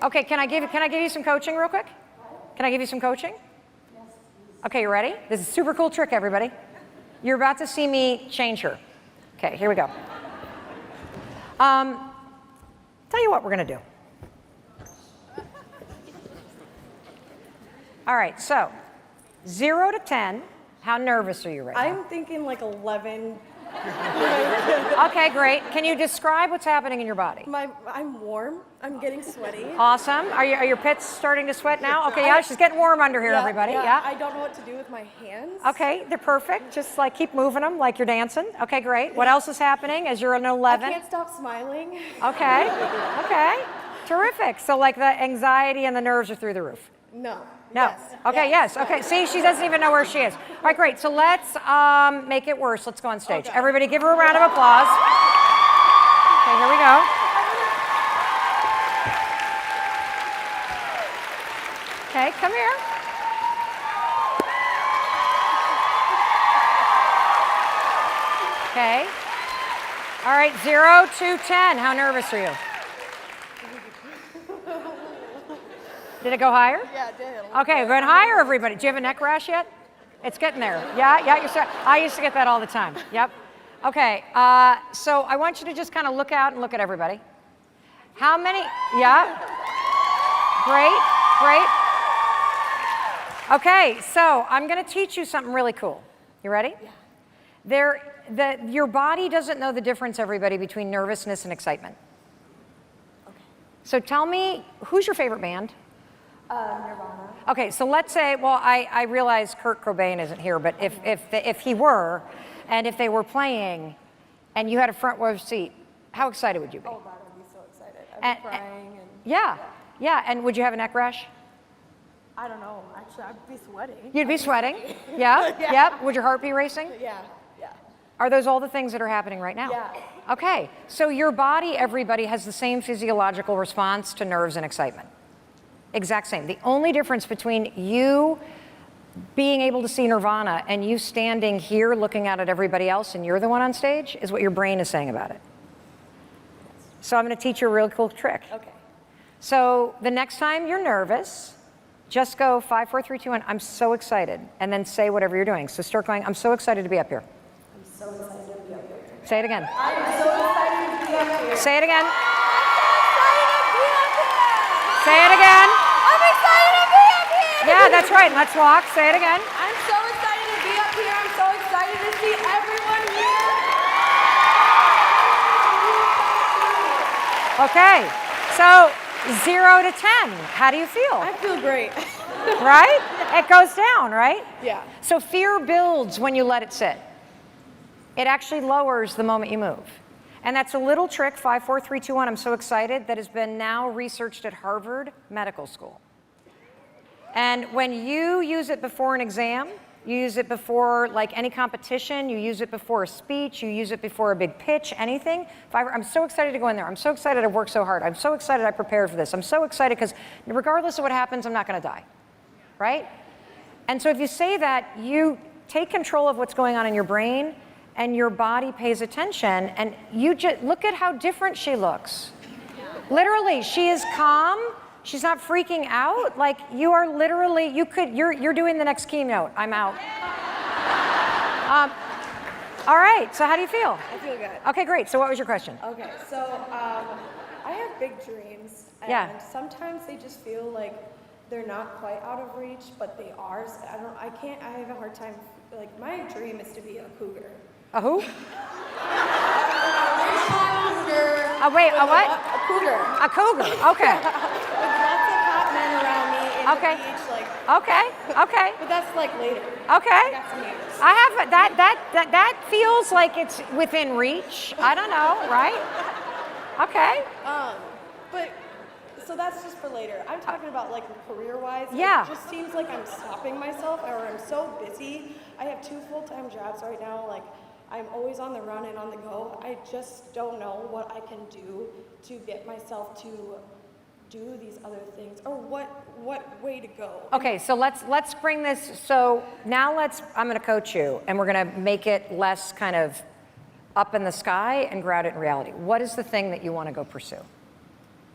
Okay, can I give you some coaching real quick? Can I give you some coaching? Yes. Okay, you ready? This is a super cool trick, everybody. You're about to see me change her. Okay, here we go. Tell you what we're going to do. All right, so 0 to 10, how nervous are you right now? I'm thinking like 11. Okay, great. Can you describe what's happening in your body? I'm warm. I'm getting sweaty. Awesome. Are your pits starting to sweat now? Okay, yeah, she's getting warm under here, everybody. Yeah. I don't know what to do with my hands. Okay, they're perfect. Just like keep moving them like you're dancing. Okay, great. What else is happening as you're an 11? I can't stop smiling. Okay, okay. Terrific. So like the anxiety and the nerves are through the roof? No. No. Yes. Okay, yes. Okay, see, she doesn't even know where she is. All right, great. So let's make it worse. Let's go on stage. Okay. Everybody give her a round of applause. Okay, here we go. Okay, come here. Okay. All right, 0 to 10. How nervous are you? Did it go higher? Yeah, it did. Okay, going higher, everybody. Do you have a neck rash yet? It's getting there. Yeah, I used to get that all the time. Yep. Okay, so I want you to just kind of look out and look at everybody. How many? Yeah. Great, great. Okay, so I'm going to teach you something really cool. You ready? Yeah. Your body doesn't know the difference, everybody, between nervousness and excitement. Okay. So tell me, who's your favorite band? Nirvana. Okay, so let's say, well, I realize Kurt Cobain isn't here, but if he were, and if they were playing, and you had a front row seat, how excited would you be? Oh God, I'd be so excited. I'd be crying. Yeah, and would you have a neck rash? I don't know. Actually, I'd be sweating. You'd be sweating? Yeah? Yep. Would your heart be racing? Yeah. Are those all the things that are happening right now? Yeah. Okay, so your body, everybody, has the same physiological response to nerves and excitement. Exact same. The only difference between you being able to see Nirvana and you standing here looking out at everybody else and you're the one on stage is what your brain is saying about it. So I'm going to teach you a really cool trick. Okay. So the next time you're nervous, just go 5, 4, 3, 2, 1. I'm so excited, and then say whatever you're doing. So start going. I'm so excited to be up here. I'm so excited to be up here. Say it again. I'm so excited to be up here. Say it again. I'm so excited to be up here. Say it again. I'm excited to be up here. Yeah, that's right. Let's walk. Say it again. I'm so excited to be up here. I'm so excited to see everyone here. Okay. So 0 to 10. How do you feel? I feel great. Right? It goes down, right? Yeah. So fear builds when you let it sit. It actually lowers the moment you move. And that's a little trick, 5, 4, 3, 2, 1, I'm so excited, that has been now researched at Harvard Medical School. And when you use it before an exam, you use it before like any competition, you use it before a speech, you use it before a big pitch, anything. I'm so excited to go in there. I'm so excited I worked so hard. I'm so excited I prepared for this. I'm so excited because regardless of what happens, I'm not going to die, right? And so if you say that, you take control of what's going on in your brain and your body pays attention, and you just look at how different she looks. Literally, she is calm. She's not freaking out. Like you are literally, you're doing the next keynote. I'm out. All right, so how do you feel? I feel good. Okay, great. So what was your question? Okay, so I have big dreams, and sometimes they just feel like they're not quite out of reach, but they are. So I have a hard time, like my dream is to be a cougar. A who? Cougar. Wait, a what? A cougar. A cougar, okay. With lots of hot men around me in the beach, like. Okay. But that's like later. Okay. I got some years. I have that feels like it's within reach. I don't know, right? Okay. But so that's just for later. I'm talking about like career-wise. Yeah. It just seems like I'm stopping myself, or I'm so busy. I have 2 full-time jobs right now. Like I'm always on the run and on the go. I just don't know what I can do to get myself to do these other things, or what way to go. Okay, so let's bring this. So now I'm going to coach you, and we're going to make it less kind of up in the sky and ground it in reality. What is the thing that you want to go pursue?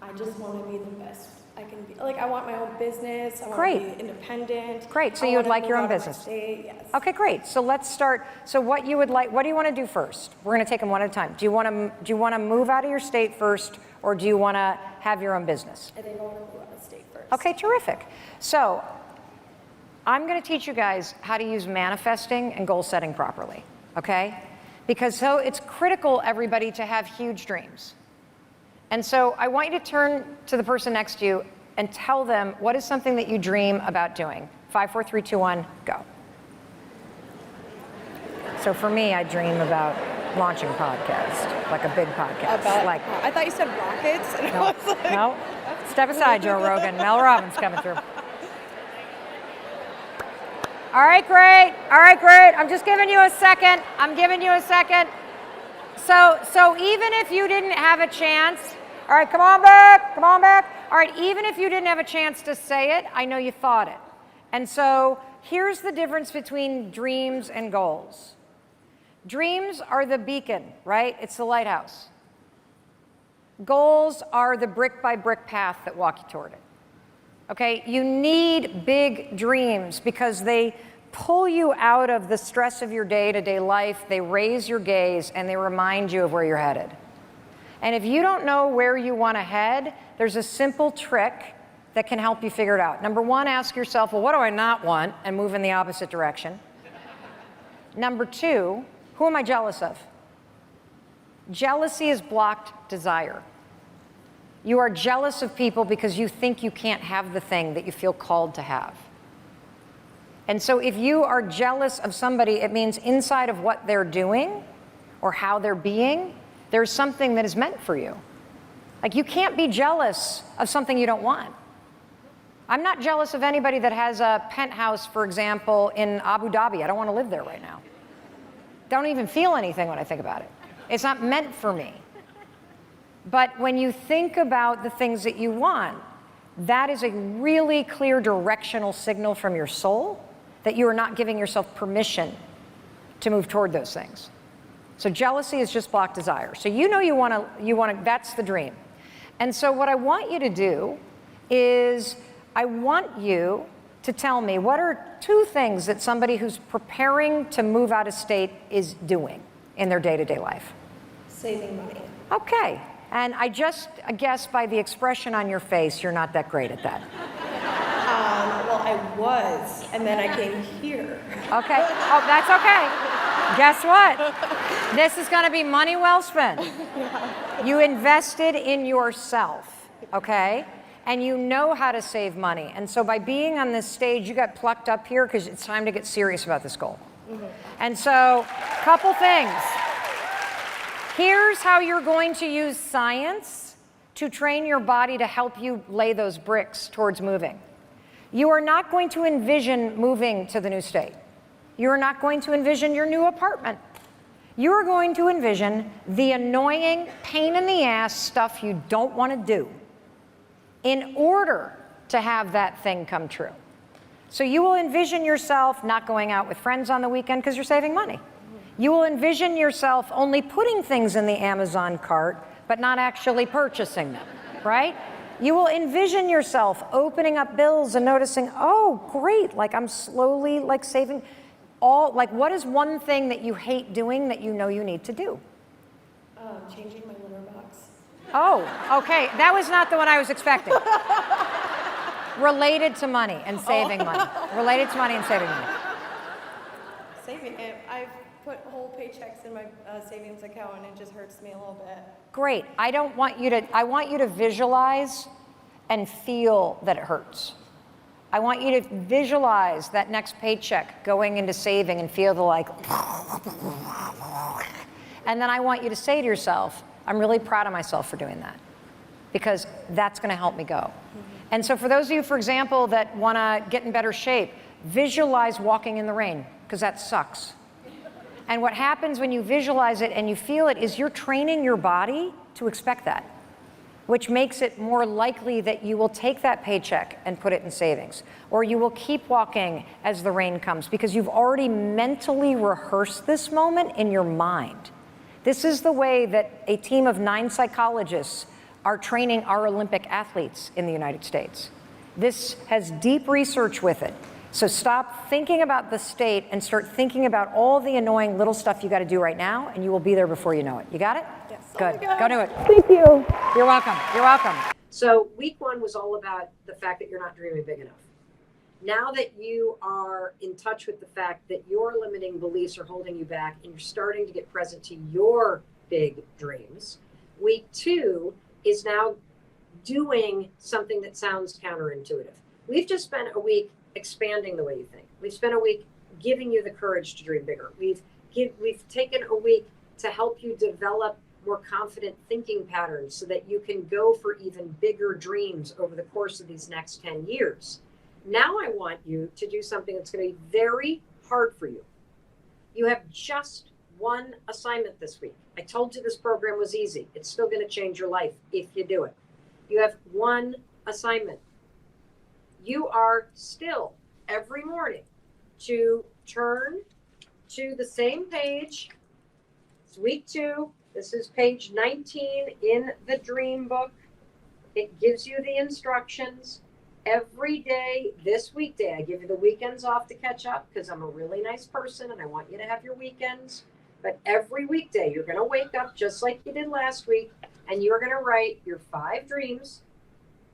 I just want to be the best I like I want my own business. I want Great. to be independent. Great. So I you would wanna like your move own out of my business. state, yes. Okay, great. So let's start. So what do you want to do first? We're going to take them one at a time. Do you want to move out of your state first, or do you want to have your own business? I think I want to move out of state first. Okay, terrific. So I'm going to teach you guys how to use manifesting and goal setting properly, okay? Because so it's critical, everybody, to have huge dreams. And so I want you to turn to the person next to you and tell them what is something that you dream about doing. 5, 4, 3, 2, 1, go. So for me, I dream about launching a podcast, like a big podcast. I thought you said rockets. And No, I was like, no. Step aside, Joe Rogan. Mel Robbins coming through. All right, great. All right, great. I'm just giving you a second. So even if you didn't have a chance, all right, come on back. All right, even if you didn't have a chance to say it, I know you thought it. And so here's the difference between dreams and goals. Dreams are the beacon, right? It's the lighthouse. Goals are the brick by brick path that walk you toward it. Okay, you need big dreams because they pull you out of the stress of your day-to-day life, they raise your gaze, and they remind you of where you're headed. And if you don't know where you want to head, there's a simple trick that can help you figure it out. Number one, ask yourself, well, what do I not want? And move in the opposite direction. Number two, who am I jealous of? Jealousy is blocked desire. You are jealous of people because you think you can't have the thing that you feel called to have. And so if you are jealous of somebody, it means inside of what they're doing or how they're being, there's something that is meant for you. Like you can't be jealous of something you don't want. I'm not jealous of anybody that has a penthouse, for example, in Abu Dhabi. I don't want to live there right now. Don't even feel anything when I think about it. It's not meant for me. But when you think about the things that you want, that is a really clear directional signal from your soul that you are not giving yourself permission to move toward those things. So jealousy is just blocked desire. So you know you want to, that's the dream. And so what I want you to do is I want you to tell me what are 2 things that somebody who's preparing to move out of state is doing in their day-to-day life. Saving money. Okay. And I just guess by the expression on your face, you're not that great at that. Well, I was, and then I came here. Okay. Oh, that's okay. Guess what? This is going to be money well spent. You invested in yourself, okay? And you know how to save money. And so by being on this stage, you got plucked up here because it's time to get serious about this goal. Mm-hmm. And so, couple things. Here's how you're going to use science to train your body to help you lay those bricks towards moving. You are not going to envision moving to the new state. You are not going to envision your new apartment. You are going to envision the annoying, pain in the ass stuff you don't want to do in order to have that thing come true. So you will envision yourself not going out with friends on the weekend because you're saving money. You will envision yourself only putting things in the Amazon cart, but not actually purchasing them, right? You will envision yourself opening up bills and noticing, oh, great, like I'm slowly like saving what is one thing that you hate doing that you know you need to do? Changing my litter box. Oh, okay, that was not the one I was expecting. Related to money and saving money. Related to money and saving money. Saving it. I've put whole paychecks in my savings account and it just hurts me a little bit. Great. I want you to visualize and feel that it hurts. I want you to visualize that next paycheck going into saving and feel the like, and then I want you to say to yourself, I'm really proud of myself for doing that because that's going to help me go. Mm-hmm. And so for those of you, for example, that want to get in better shape, visualize walking in the rain because that sucks. And what happens when you visualize it and you feel it is you're training your body to expect that, which makes it more likely that you will take that paycheck and put it in savings, or you will keep walking as the rain comes because you've already mentally rehearsed this moment in your mind. This is the way that a team of 9 psychologists are training our Olympic athletes in the United States. This has deep research with it. So stop thinking about the state and start thinking about all the annoying little stuff you got to do right now, and you will be there before you know it. You got it? Yes. Good. Oh my Go do it. Thank you. You're welcome. You're welcome. So week 1 was all about the fact that you're not dreaming big enough. Now that you are in touch with the fact that your limiting beliefs are holding you back and you're starting to get present to your big dreams, week 2 is now doing something that sounds counterintuitive. We've just spent a week expanding the way you think. We've spent a week giving you the courage to dream bigger. We've taken a week to help you develop more confident thinking patterns so that you can go for even bigger dreams over the course of these next 10 years. Now I want you to do something that's going to be very hard for you. You have just one assignment this week. I told you this program was easy. It's still going to change your life if you do it. You have one assignment. You are still every morning to turn to the same page. It's week 2. This is page 19 in the dream book. It gives you the instructions. Every day, this weekday, I give you the weekends off to catch up because I'm a really nice person and I want you to have your weekends. But every weekday, you're going to wake up just like you did last week and you're going to write your 5 dreams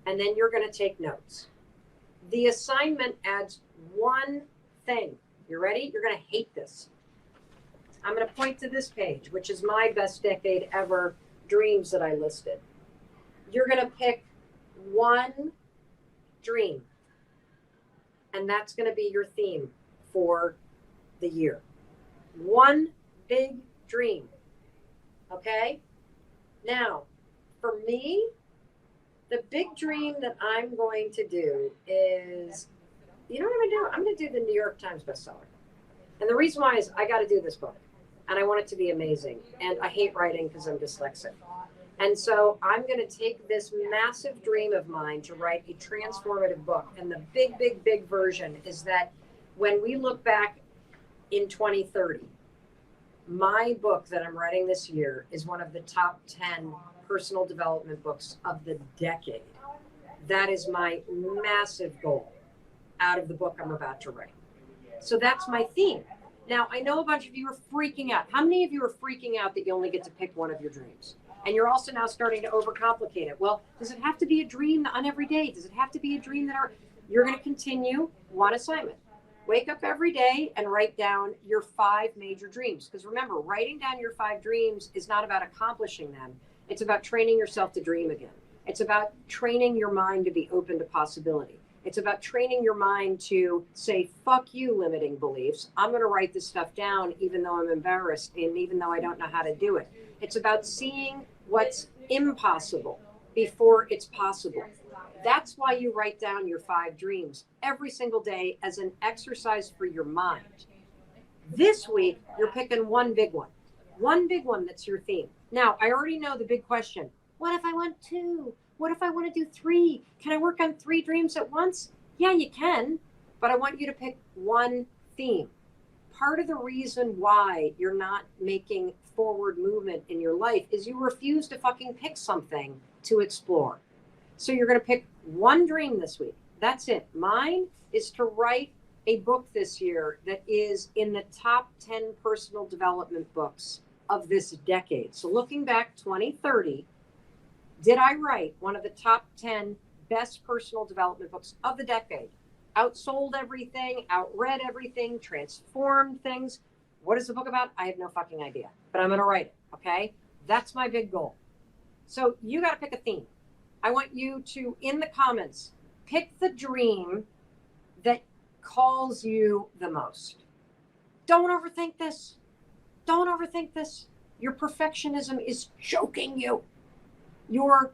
and then you're going to take notes. The assignment adds one thing. You ready? You're going to hate this. I'm going to point to this page, which is my best decade ever dreams that I listed. You're going to pick one dream, and that's going to be your theme for the year. One big dream. Okay? Now, for me, the big dream that I'm going to do is, you know what I'm going to do? I'm going to do the New York Times bestseller. And the reason why is I got to do this book, and I want it to be amazing. And I hate writing because I'm dyslexic. And so I'm going to take this massive dream of mine to write a transformative book. And the big, big, big version is that when we look back in 2030, my book that I'm writing this year is one of the top 10 personal development books of the decade. That is my massive goal out of the book I'm about to write. So that's my theme. Now, I know a bunch of you are freaking out. How many of you are freaking out that you only get to pick one of your dreams? And you're also now starting to overcomplicate it. Well, does it have to be a dream on every day? Does it have to be a dream you're going to continue one assignment? Wake up every day and write down your 5 major dreams. Because remember, writing down your 5 dreams is not about accomplishing them. It's about training yourself to dream again. It's about training your mind to be open to possibility. It's about training your mind to say, fuck you, limiting beliefs. I'm going to write this stuff down even though I'm embarrassed and even though I don't know how to do it. It's about seeing what's impossible before it's possible. That's why you write down your 5 dreams every single day as an exercise for your mind. This week, you're picking one big one that's your theme. Now, I already know the big question. What if I want 2? What if I want to do 3? Can I work on 3 dreams at once? Yeah, you can, but I want you to pick one theme. Part of the reason why you're not making forward movement in your life is you refuse to fucking pick something to explore. So you're going to pick one dream this week. That's it. Mine is to write a book this year that is in the top 10 personal development books of this decade. So looking back 2030, did I write one of the top 10 best personal development books of the decade? Outsold everything, outread everything, transformed things. What is the book about? I have no fucking idea, but I'm going to write it. Okay. That's my big goal. So you got to pick a theme. I want you to, in the comments, pick the dream that calls you the most. Don't overthink this. Don't overthink this. Your perfectionism is choking you. Your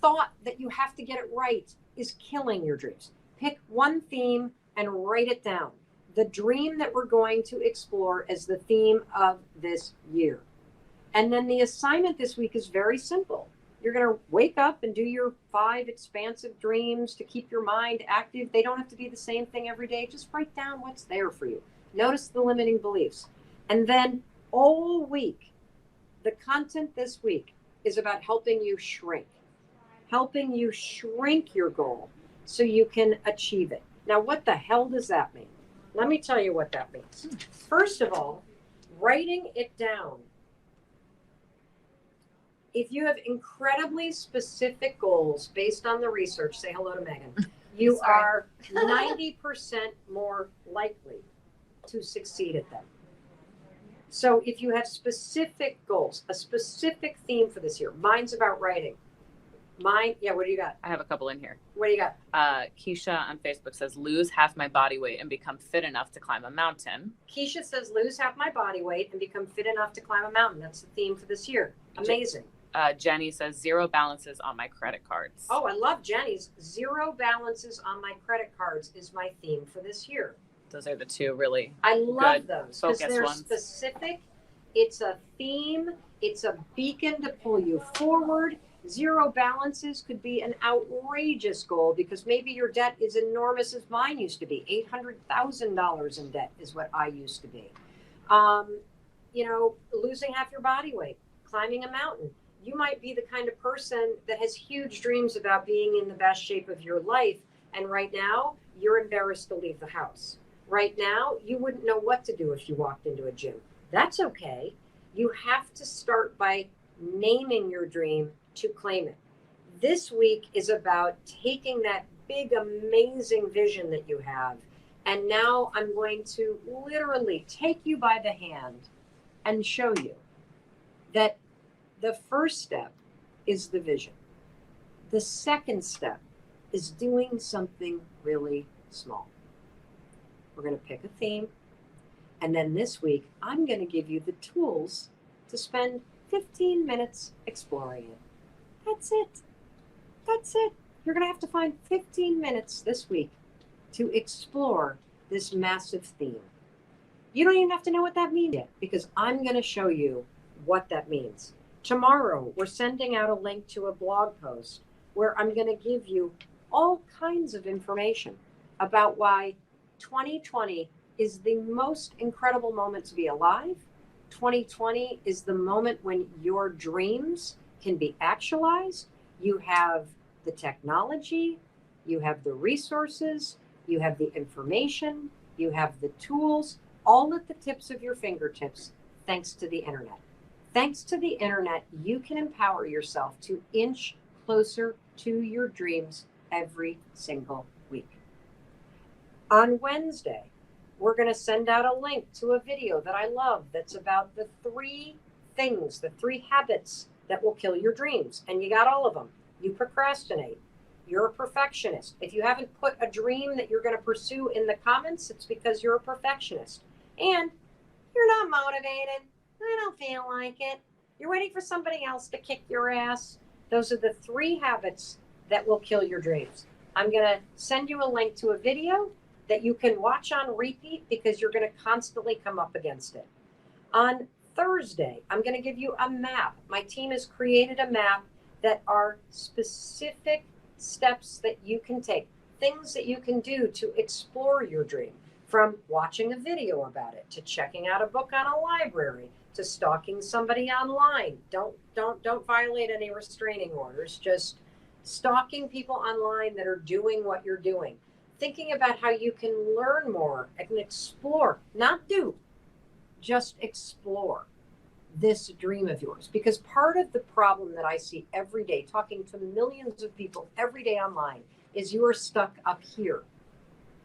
thought that you have to get it right is killing your dreams. Pick one theme and write it down. The dream that we're going to explore as the theme of this year. And then the assignment this week is very simple. You're going to wake up and do your 5 expansive dreams to keep your mind active. They don't have to be the same thing every day. Just write down what's there for you. Notice the limiting beliefs. And then all week, the content this week is about helping you shrink your goal so you can achieve it. Now, what the hell does that mean? Let me tell you what that means. First of all, writing it down. If you have incredibly specific goals based on the research, say hello to Megan, you are 90% more likely to succeed at them. So if you have specific goals, a specific theme for this year, mine's about writing. Mine, yeah, what do you got? I have a couple in here. What do you got? Keisha on Facebook says, lose half my body weight and become fit enough to climb a mountain. Keisha says, lose half my body weight and become fit enough to climb a mountain. That's the theme for this year. Amazing. Jenny says, 0 balances on my credit cards. Oh, I love Jenny's. 0 balances on my credit cards is my theme for this year. Those are the two really I love good those because they're ones. Specific. It's a theme. It's a beacon to pull you forward. 0 balances could be an outrageous goal because maybe your debt is enormous as mine used to be. $800,000 in debt is what I used to be. Losing half your body weight, climbing a mountain. You might be the kind of person that has huge dreams about being in the best shape of your life. And right now, you're embarrassed to leave the house. Right now, you wouldn't know what to do if you walked into a gym. That's okay. You have to start by naming your dream to claim it. This week is about taking that big, amazing vision that you have. And now I'm going to literally take you by the hand and show you that the first step is the vision. The second step is doing something really small. We're going to pick a theme. And then this week, I'm going to give you the tools to spend 15 minutes exploring it. That's it. That's it. You're going to have to find 15 minutes this week to explore this massive theme. You don't even have to know what that means yet because I'm going to show you what that means. Tomorrow, we're sending out a link to a blog post where I'm going to give you all kinds of information about why 2020 is the most incredible moment to be alive. 2020 is the moment when your dreams can be actualized. You have the technology, you have the resources, you have the information, you have the tools, all at the tips of your fingertips, thanks to the internet. Thanks to the internet, you can empower yourself to inch closer to your dreams every single week. On Wednesday, we're going to send out a link to a video that I love that's about the 3 things, the 3 habits that will kill your dreams. And you got all of them. You procrastinate. You're a perfectionist. If you haven't put a dream that you're going to pursue in the comments, it's because you're a perfectionist. And you're not motivated. I don't feel like it. You're waiting for somebody else to kick your ass. Those are the 3 habits that will kill your dreams. I'm going to send you a link to a video that you can watch on repeat because you're going to constantly come up against it. On Thursday, I'm going to give you a map. My team has created a map that are specific steps that you can take, things that you can do to explore your dream, from watching a video about it, to checking out a book on a library, to stalking somebody online. Don't violate any restraining orders. Just stalking people online that are doing what you're doing. Thinking about how you can learn more and explore, not do, just explore this dream of yours. Because part of the problem that I see every day, talking to millions of people every day online, is you are stuck up here.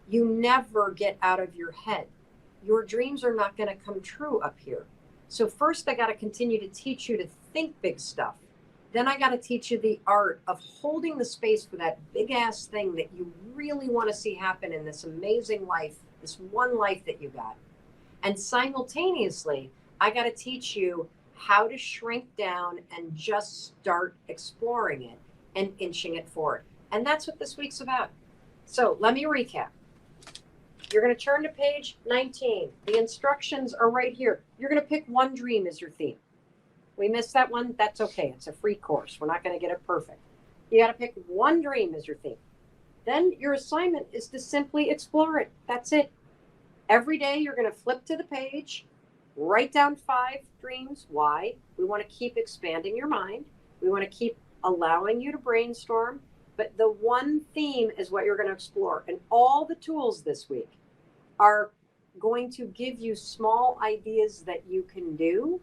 You never get out of your head. Your dreams are not going to come true up here. So first, I got to continue to teach you to think big stuff. Then I got to teach you the art of holding the space for that big ass thing that you really want to see happen in this amazing life, this one life that you got. And simultaneously, I got to teach you how to shrink down and just start exploring it and inching it forward. And that's what this week's about. So let me recap. You're going to turn to page 19. The instructions are right here. You're going to pick one dream as your theme. We missed that one. That's okay. It's a free course. We're not going to get it perfect. You got to pick one dream as your theme. Then your assignment is to simply explore it. That's it. Every day you're going to flip to the page, write down 5 dreams. Why? We want to keep expanding your mind. We want to keep allowing you to brainstorm. But the one theme is what you're going to explore. And all the tools this week are going to give you small ideas that you can do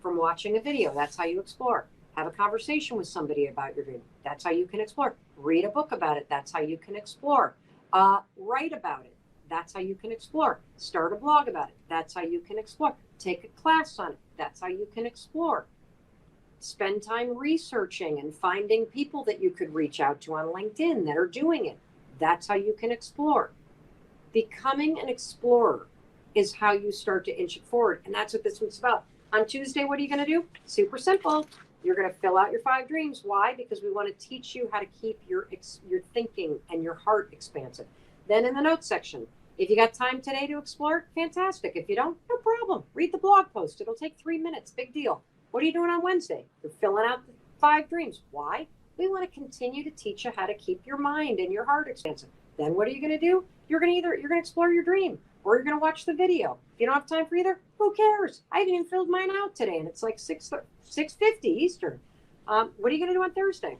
from watching a video. That's how you explore. Have a conversation with somebody about your dream. That's how you can explore. Read a book about it. That's how you can explore. Write about it. That's how you can explore. Start a blog about it. That's how you can explore. Take a class on it. That's how you can explore. Spend time researching and finding people that you could reach out to on LinkedIn that are doing it. That's how you can explore. Becoming an explorer is how you start to inch it forward. And that's what this week's about. On Tuesday, what are you going to do? Super simple. You're going to fill out your 5 dreams. Why? Because we want to teach you how to keep your thinking and your heart expansive. Then in the notes section, if you got time today to explore, fantastic. If you don't, no problem. Read the blog post. It'll take 3 minutes. Big deal. What are you doing on Wednesday? You're filling out the 5 dreams. Why? We want to continue to teach you how to keep your mind and your heart expansive. Then what are you going to do? You're going to explore your dream, or you're going to watch the video. If you don't have time for either, who cares? I haven't even filled mine out today, and it's like 6:50 Eastern. What are you going to do on Thursday?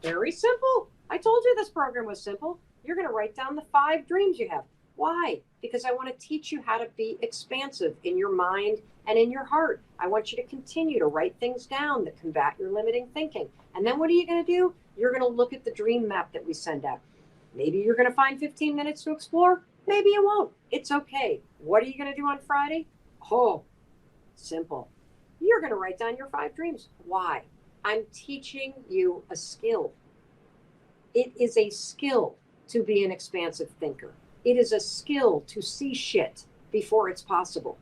Very simple. I told you this program was simple. You're going to write down the 5 dreams you have. Why? Because I want to teach you how to be expansive in your mind and in your heart. I want you to continue to write things down that combat your limiting thinking. And then what are you going to do? You're going to look at the dream map that we send out. Maybe you're going to find 15 minutes to explore. Maybe you won't. It's okay. What are you going to do on Friday? Oh, simple. You're going to write down your 5 dreams. Why? I'm teaching you a skill. It is a skill to be an expansive thinker. It is a skill to see shit before it's possible.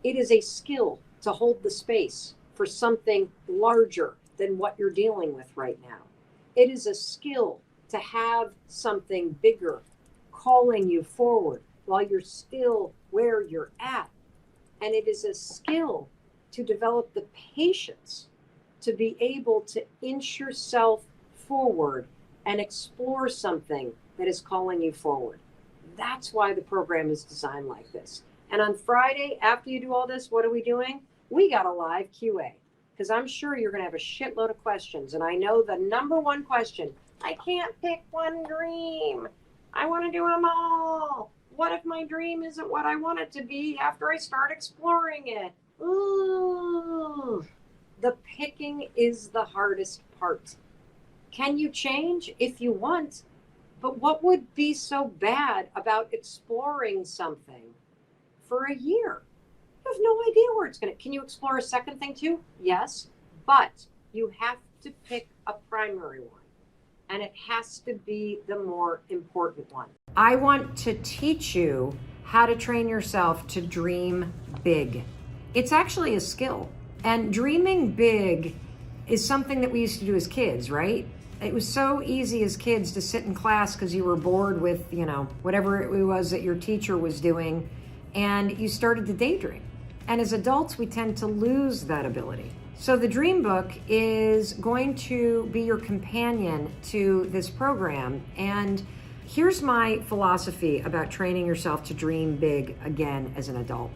It is a skill to hold the space for something larger than what you're dealing with right now. It is a skill to have something bigger calling you forward while you're still where you're at. And it is a skill to develop the patience to be able to inch yourself forward and explore something that is calling you forward. That's why the program is designed like this. And on Friday, after you do all this, what are we doing? We got a live QA, because I'm sure you're going to have a shitload of questions. And I know the number one question, I can't pick one dream. I want to do them all. What if my dream isn't what I want it to be after I start exploring it? Ooh. The picking is the hardest part. Can you change if you want? But what would be so bad about exploring something for a year? You have no idea where it's going to. Can you explore a second thing too? Yes, but you have to pick a primary one. And it has to be the more important one. I want to teach you how to train yourself to dream big. It's actually a skill. And dreaming big is something that we used to do as kids, right? It was so easy as kids to sit in class because you were bored with, whatever it was that your teacher was doing, and you started to daydream. And as adults, we tend to lose that ability. So the Dream Book is going to be your companion to this program. And here's my philosophy about training yourself to dream big again as an adult.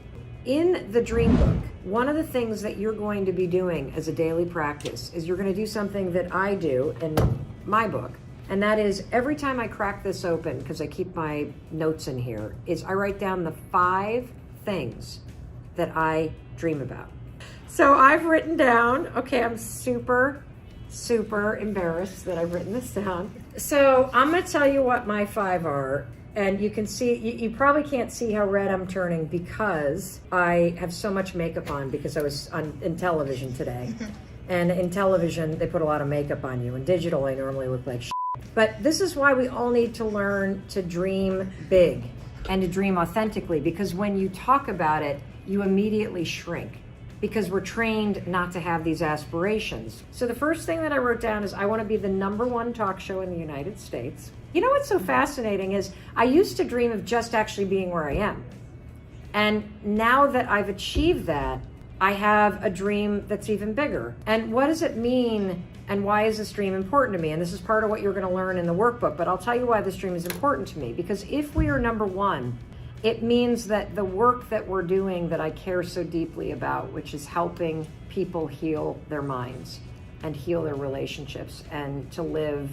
In the Dream Book, one of the things that you're going to be doing as a daily practice is you're going to do something that I do in my book. And that is every time I crack this open, because I keep my notes in here, is I write down the 5 things that I dream about. So I've written down, okay, I'm super embarrassed that I've written this down. So I'm going to tell you what my 5 are. And you can see, you probably can't see how red I'm turning because I have so much makeup on because I was in television today. And in television, they put a lot of makeup on you. In digital, I normally look like shit. But this is why we all need to learn to dream big and to dream authentically, because when you talk about it, you immediately shrink because we're trained not to have these aspirations. So the first thing that I wrote down is I want to be the #1 talk show in the United States. You know what's so fascinating is I used to dream of just actually being where I am. And now that I've achieved that, I have a dream that's even bigger. And what does it mean and why is this dream important to me? And this is part of what you're going to learn in the workbook, but I'll tell you why this dream is important to me. Because if we are #1, it means that the work that we're doing that I care so deeply about, which is helping people heal their minds and heal their relationships and to live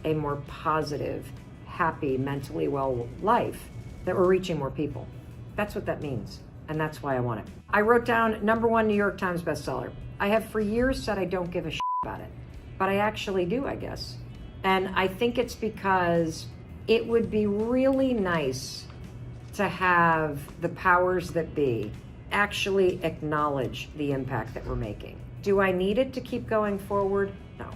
a more positive, happy, mentally well life, that we're reaching more people. That's what that means. And that's why I want it. I wrote down #1 New York Times bestseller. I have for years said I don't give a shit about it, but I actually do, I guess. And I think it's because it would be really nice to have the powers that be actually acknowledge the impact that we're making. Do I need it to keep going forward? No,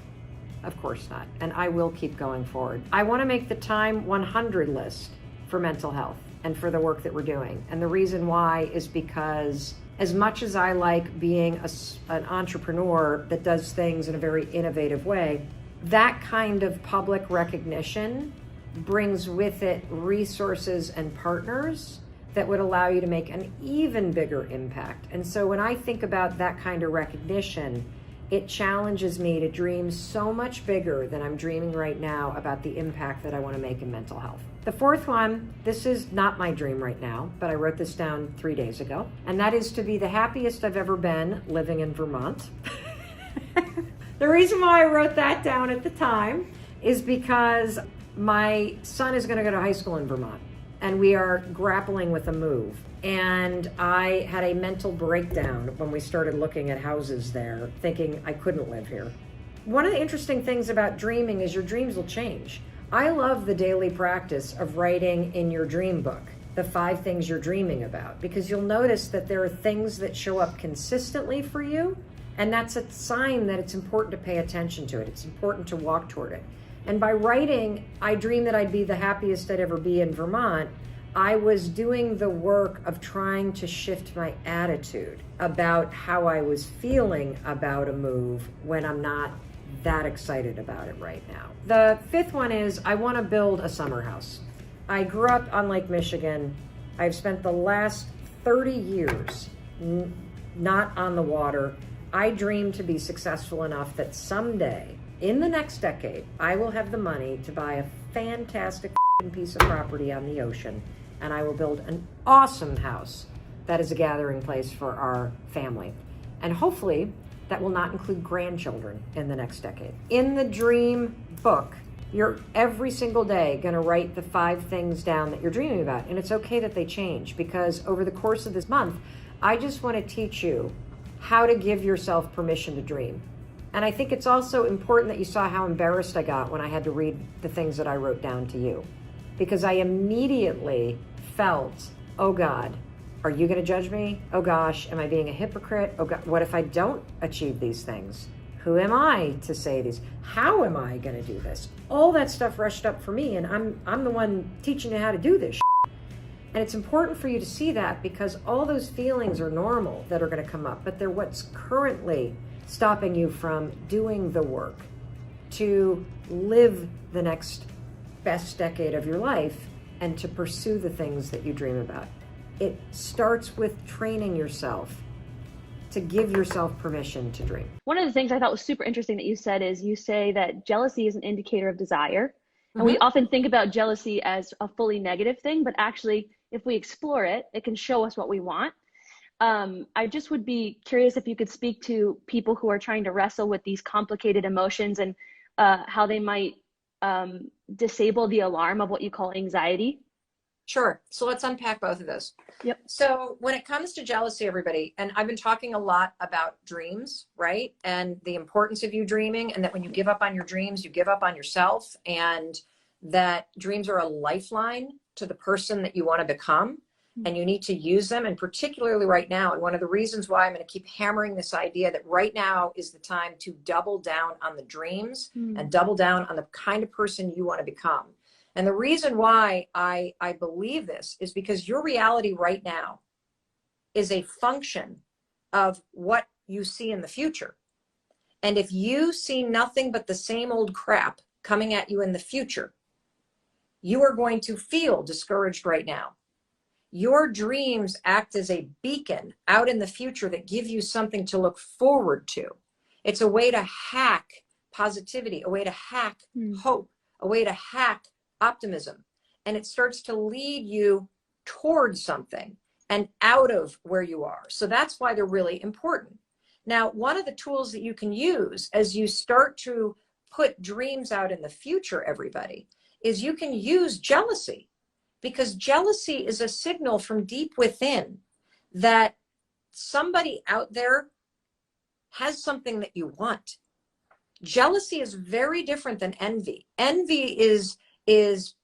of course not. And I will keep going forward. I want to make the Time 100 list for mental health and for the work that we're doing. And the reason why is because as much as I like being an entrepreneur that does things in a very innovative way, that kind of public recognition brings with it resources and partners that would allow you to make an even bigger impact. And so when I think about that kind of recognition, it challenges me to dream so much bigger than I'm dreaming right now about the impact that I want to make in mental health. The fourth one, this is not my dream right now, but I wrote this down 3 days ago, and that is to be the happiest I've ever been living in Vermont. The reason why I wrote that down at the time is because my son is going to go to high school in Vermont, and we are grappling with a move. And I had a mental breakdown when we started looking at houses there, thinking I couldn't live here. One of the interesting things about dreaming is your dreams will change. I love the daily practice of writing in your dream book the 5 things you're dreaming about, because you'll notice that there are things that show up consistently for you, and that's a sign that it's important to pay attention to it. It's important to walk toward it. And by writing, I dreamed that I'd be the happiest I'd ever be in Vermont, I was doing the work of trying to shift my attitude about how I was feeling about a move when I'm not that excited about it right now. The 5th one is I want to build a summer house. I grew up on Lake Michigan. I've spent the last 30 years not on the water. I dream to be successful enough that someday, in the next decade, I will have the money to buy a fantastic piece of property on the ocean, and I will build an awesome house that is a gathering place for our family. And hopefully that will not include grandchildren in the next decade. In the dream book, you're every single day going to write the 5 things down that you're dreaming about. And it's okay that they change, because over the course of this month, I just want to teach you how to give yourself permission to dream. And I think it's also important that you saw how embarrassed I got when I had to read the things that I wrote down to you, because I immediately felt, oh God, are you going to judge me? Oh gosh, am I being a hypocrite? Oh God, what if I don't achieve these things? Who am I to say these? How am I going to do this? All that stuff rushed up for me, and I'm the one teaching you how to do this. And it's important for you to see that, because all those feelings are normal that are going to come up, but they're what's currently stopping you from doing the work to live the next best decade of your life and to pursue the things that you dream about. It starts with training yourself to give yourself permission to dream. One of the things I thought was super interesting that you said is you say that jealousy is an indicator of desire. And we often think about jealousy as a fully negative thing, but actually, if we explore it, it can show us what we want. I just would be curious if you could speak to people who are trying to wrestle with these complicated emotions and how they might disable the alarm of what you call anxiety. Sure. So let's unpack both of those. Yep. So when it comes to jealousy, everybody, and I've been talking a lot about dreams, right? And the importance of you dreaming, and that when you give up on your dreams, you give up on yourself, and that dreams are a lifeline to the person that you want to become, and you need to use them. And particularly right now, and one of the reasons why I'm going to keep hammering this idea that right now is the time to double down on the dreams and double down on the kind of person you want to become. And the reason why I believe this is because your reality right now is a function of what you see in the future. And if you see nothing but the same old crap coming at you in the future, you are going to feel discouraged right now. Your dreams act as a beacon out in the future that give you something to look forward to. It's a way to hack positivity, a way to hack hope, a way to hack optimism. And it starts to lead you towards something and out of where you are. So that's why they're really important. Now, one of the tools that you can use as you start to put dreams out in the future, everybody, is you can use jealousy, because jealousy is a signal from deep within that somebody out there has something that you want. Jealousy is very different than envy. Envy is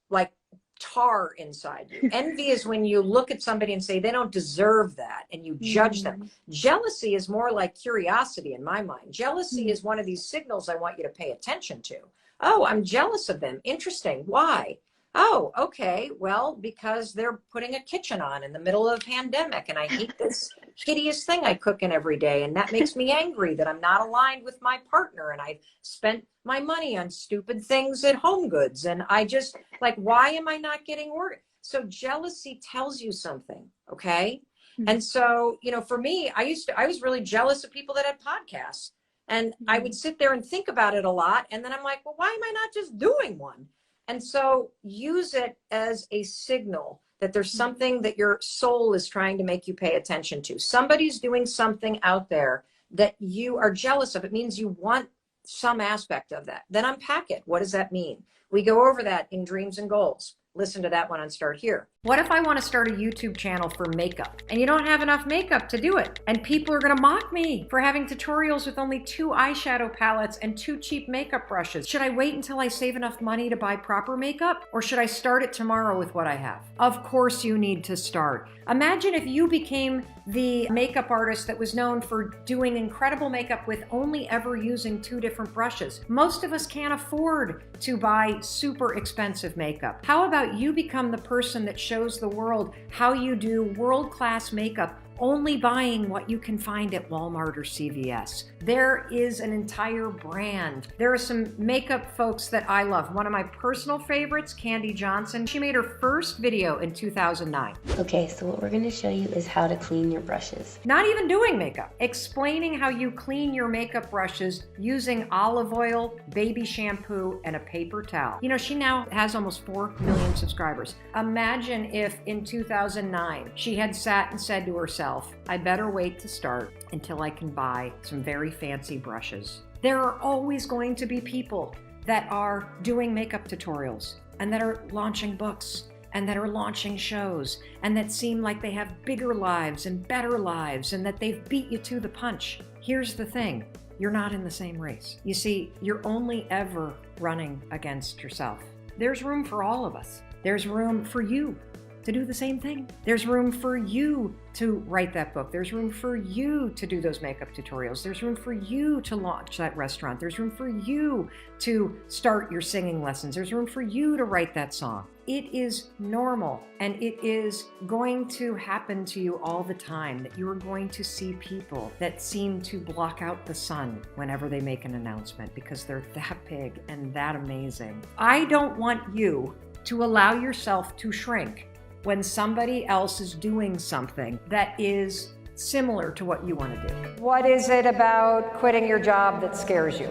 like tar inside you. Envy is when you look at somebody and say they don't deserve that and you judge them. Jealousy is more like curiosity in my mind. Jealousy is one of these signals I want you to pay attention to. Oh, I'm jealous of them. Interesting. Why? Oh, okay. Well, because they're putting a kitchen on in the middle of a pandemic and I hate this hideous thing I cook in every day. And that makes me angry that I'm not aligned with my partner and I've spent my money on stupid things at Home Goods. And I just like, why am I not getting work? So jealousy tells you something. Okay. And so, you know, for me, I was really jealous of people that had podcasts, and I would sit there and think about it a lot. And then I'm like, well, why am I not just doing one? And so use it as a signal that there's something that your soul is trying to make you pay attention to. Somebody's doing something out there that you are jealous of. It means you want some aspect of that. Then unpack it. What does that mean? We go over that in Dreams and Goals. Listen to that one on Start Here. What if I want to start a YouTube channel for makeup and you don't have enough makeup to do it? And people are going to mock me for having tutorials with only 2 eyeshadow palettes and 2 cheap makeup brushes. Should I wait until I save enough money to buy proper makeup? Or should I start it tomorrow with what I have? Of course you need to start. Imagine if you became the makeup artist that was known for doing incredible makeup with only ever using 2 different brushes. Most of us can't afford to buy super expensive makeup. How about you become the person that shows the world how you do world-class makeup, only buying what you can find at Walmart or CVS. There is an entire brand. There are some makeup folks that I love. One of my personal favorites, Candy Johnson. She made her first video in 2009. Okay, so what we're gonna show you is how to clean your brushes. Not even doing makeup. Explaining how you clean your makeup brushes using olive oil, baby shampoo, and a paper towel. You know, she now has almost 4 million subscribers. Imagine if in 2009, she had sat and said to herself, I better wait to start until I can buy some very fancy brushes. There are always going to be people that are doing makeup tutorials and that are launching books and that are launching shows and that seem like they have bigger lives and better lives and that they've beat you to the punch. Here's the thing, you're not in the same race. You see, you're only ever running against yourself. There's room for all of us. There's room for you to do the same thing. There's room for you to write that book. There's room for you to do those makeup tutorials. There's room for you to launch that restaurant. There's room for you to start your singing lessons. There's room for you to write that song. It is normal, and it is going to happen to you all the time that you are going to see people that seem to block out the sun whenever they make an announcement because they're that big and that amazing. I don't want you to allow yourself to shrink when somebody else is doing something that is similar to what you want to do. What is it about quitting your job that scares you?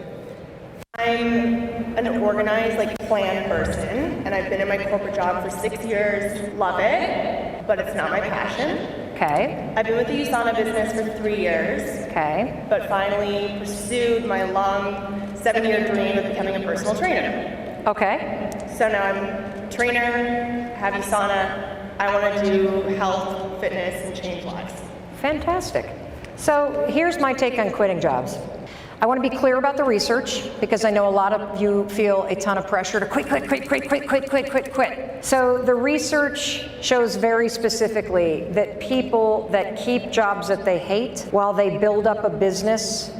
I'm an organized, planned person, and I've been in my corporate job for 6 years. Love it, but it's not my passion. Okay. I've been with the USANA business for 3 years. Okay. But finally pursued my long 7-year dream of becoming a personal trainer. Okay. So now I'm a trainer, have USANA. I want to do health, fitness, and change lives. Fantastic. So here's my take on quitting jobs. I want to be clear about the research because I know a lot of you feel a ton of pressure to quit. So the research shows very specifically that people that keep jobs that they hate while they build up a business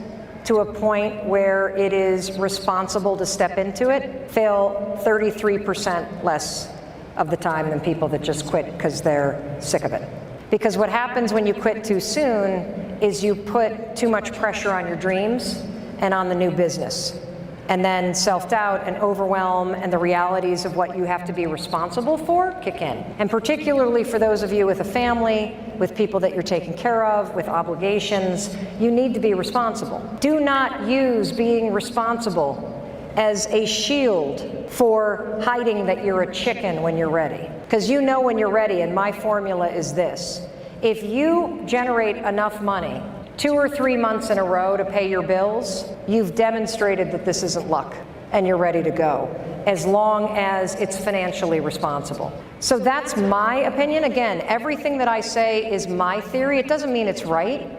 to a point where it is responsible to step into it fail 33% less of the time than people that just quit because they're sick of it. Because what happens when you quit too soon is you put too much pressure on your dreams and on the new business. And then self-doubt and overwhelm and the realities of what you have to be responsible for kick in. And particularly for those of you with a family, with people that you're taking care of, with obligations, you need to be responsible. Do not use being responsible as a shield for hiding that you're a chicken when you're ready. Because you know when you're ready, and my formula is this. If you generate enough money 2 or 3 months in a row to pay your bills, you've demonstrated that this isn't luck. and you're ready to go, as long as it's financially responsible. So that's my opinion. Again, everything that I say is my theory. It doesn't mean it's right.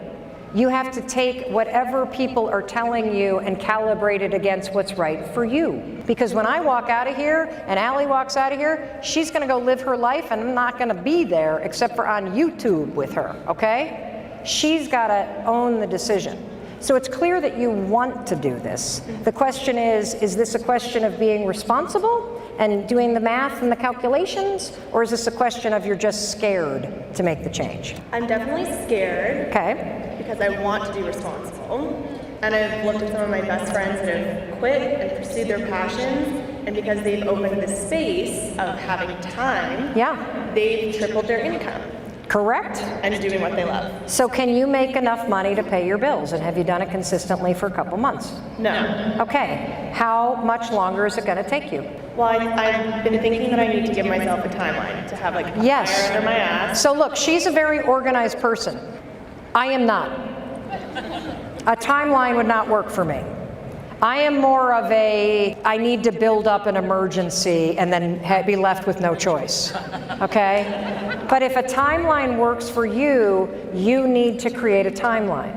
You have to take whatever people are telling you and calibrate it against what's right for you. Because when I walk out of here and Allie walks out of here, she's gonna go live her life and I'm not gonna be there except for on YouTube with her, okay? She's gotta own the decision. So it's clear that you want to do this. The question is this a question of being responsible and doing the math and the calculations, or is this a question of you're just scared to make the change? I'm definitely scared. Okay. Because I want to be responsible. And I've looked at some of my best friends that have quit and pursued their passions, and because they've opened the space of having time, they've tripled their income. Correct. And doing what they love. So can you make enough money to pay your bills? And have you done it consistently for a couple months? No. Okay. How much longer is it going to take you? Well, I've been thinking that I need to give myself a timeline to have like a fire under my ass. So look, she's a very organized person. I am not. A timeline would not work for me. I am more of a, I need to build up an emergency and then be left with no choice, okay? But if a timeline works for you, you need to create a timeline.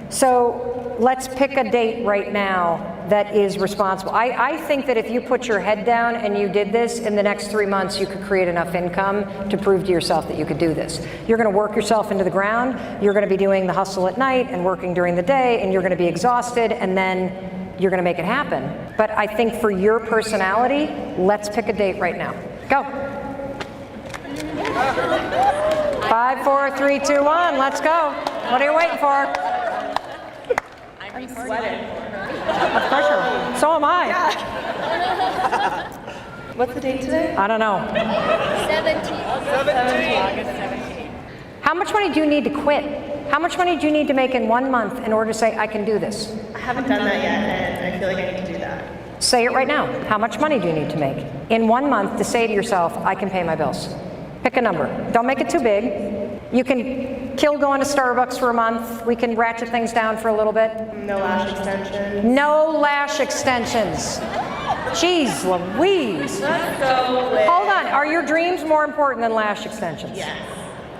So let's pick a date right now that is responsible. I think that if you put your head down and you did this, in the next 3 months, you could create enough income to prove to yourself that you could do this. You're gonna work yourself into the ground, you're gonna be doing the hustle at night and working during the day, and you're gonna be exhausted, and then you're gonna make it happen. But I think for your personality, let's pick a date right now. Go. 5, 4, 3, 2, 1, let's go. What are you waiting for? I'm sweating. Of course you are. So am I. What's the date today? I don't know. 17th. August 17th. How much money do you need to quit? How much money do you need to make in 1 month in order to say, I can do this? I haven't done that yet, and I feel like I need to do that. Say it right now. How much money do you need to make in 1 month to say to yourself, I can pay my bills? Pick a number. Don't make it too big. You can kill going to Starbucks for a month. We can ratchet things down for a little bit. No lash extensions. No lash extensions. Jeez Louise. Let's go with... Hold on. Are your dreams more important than lash extensions? Yes.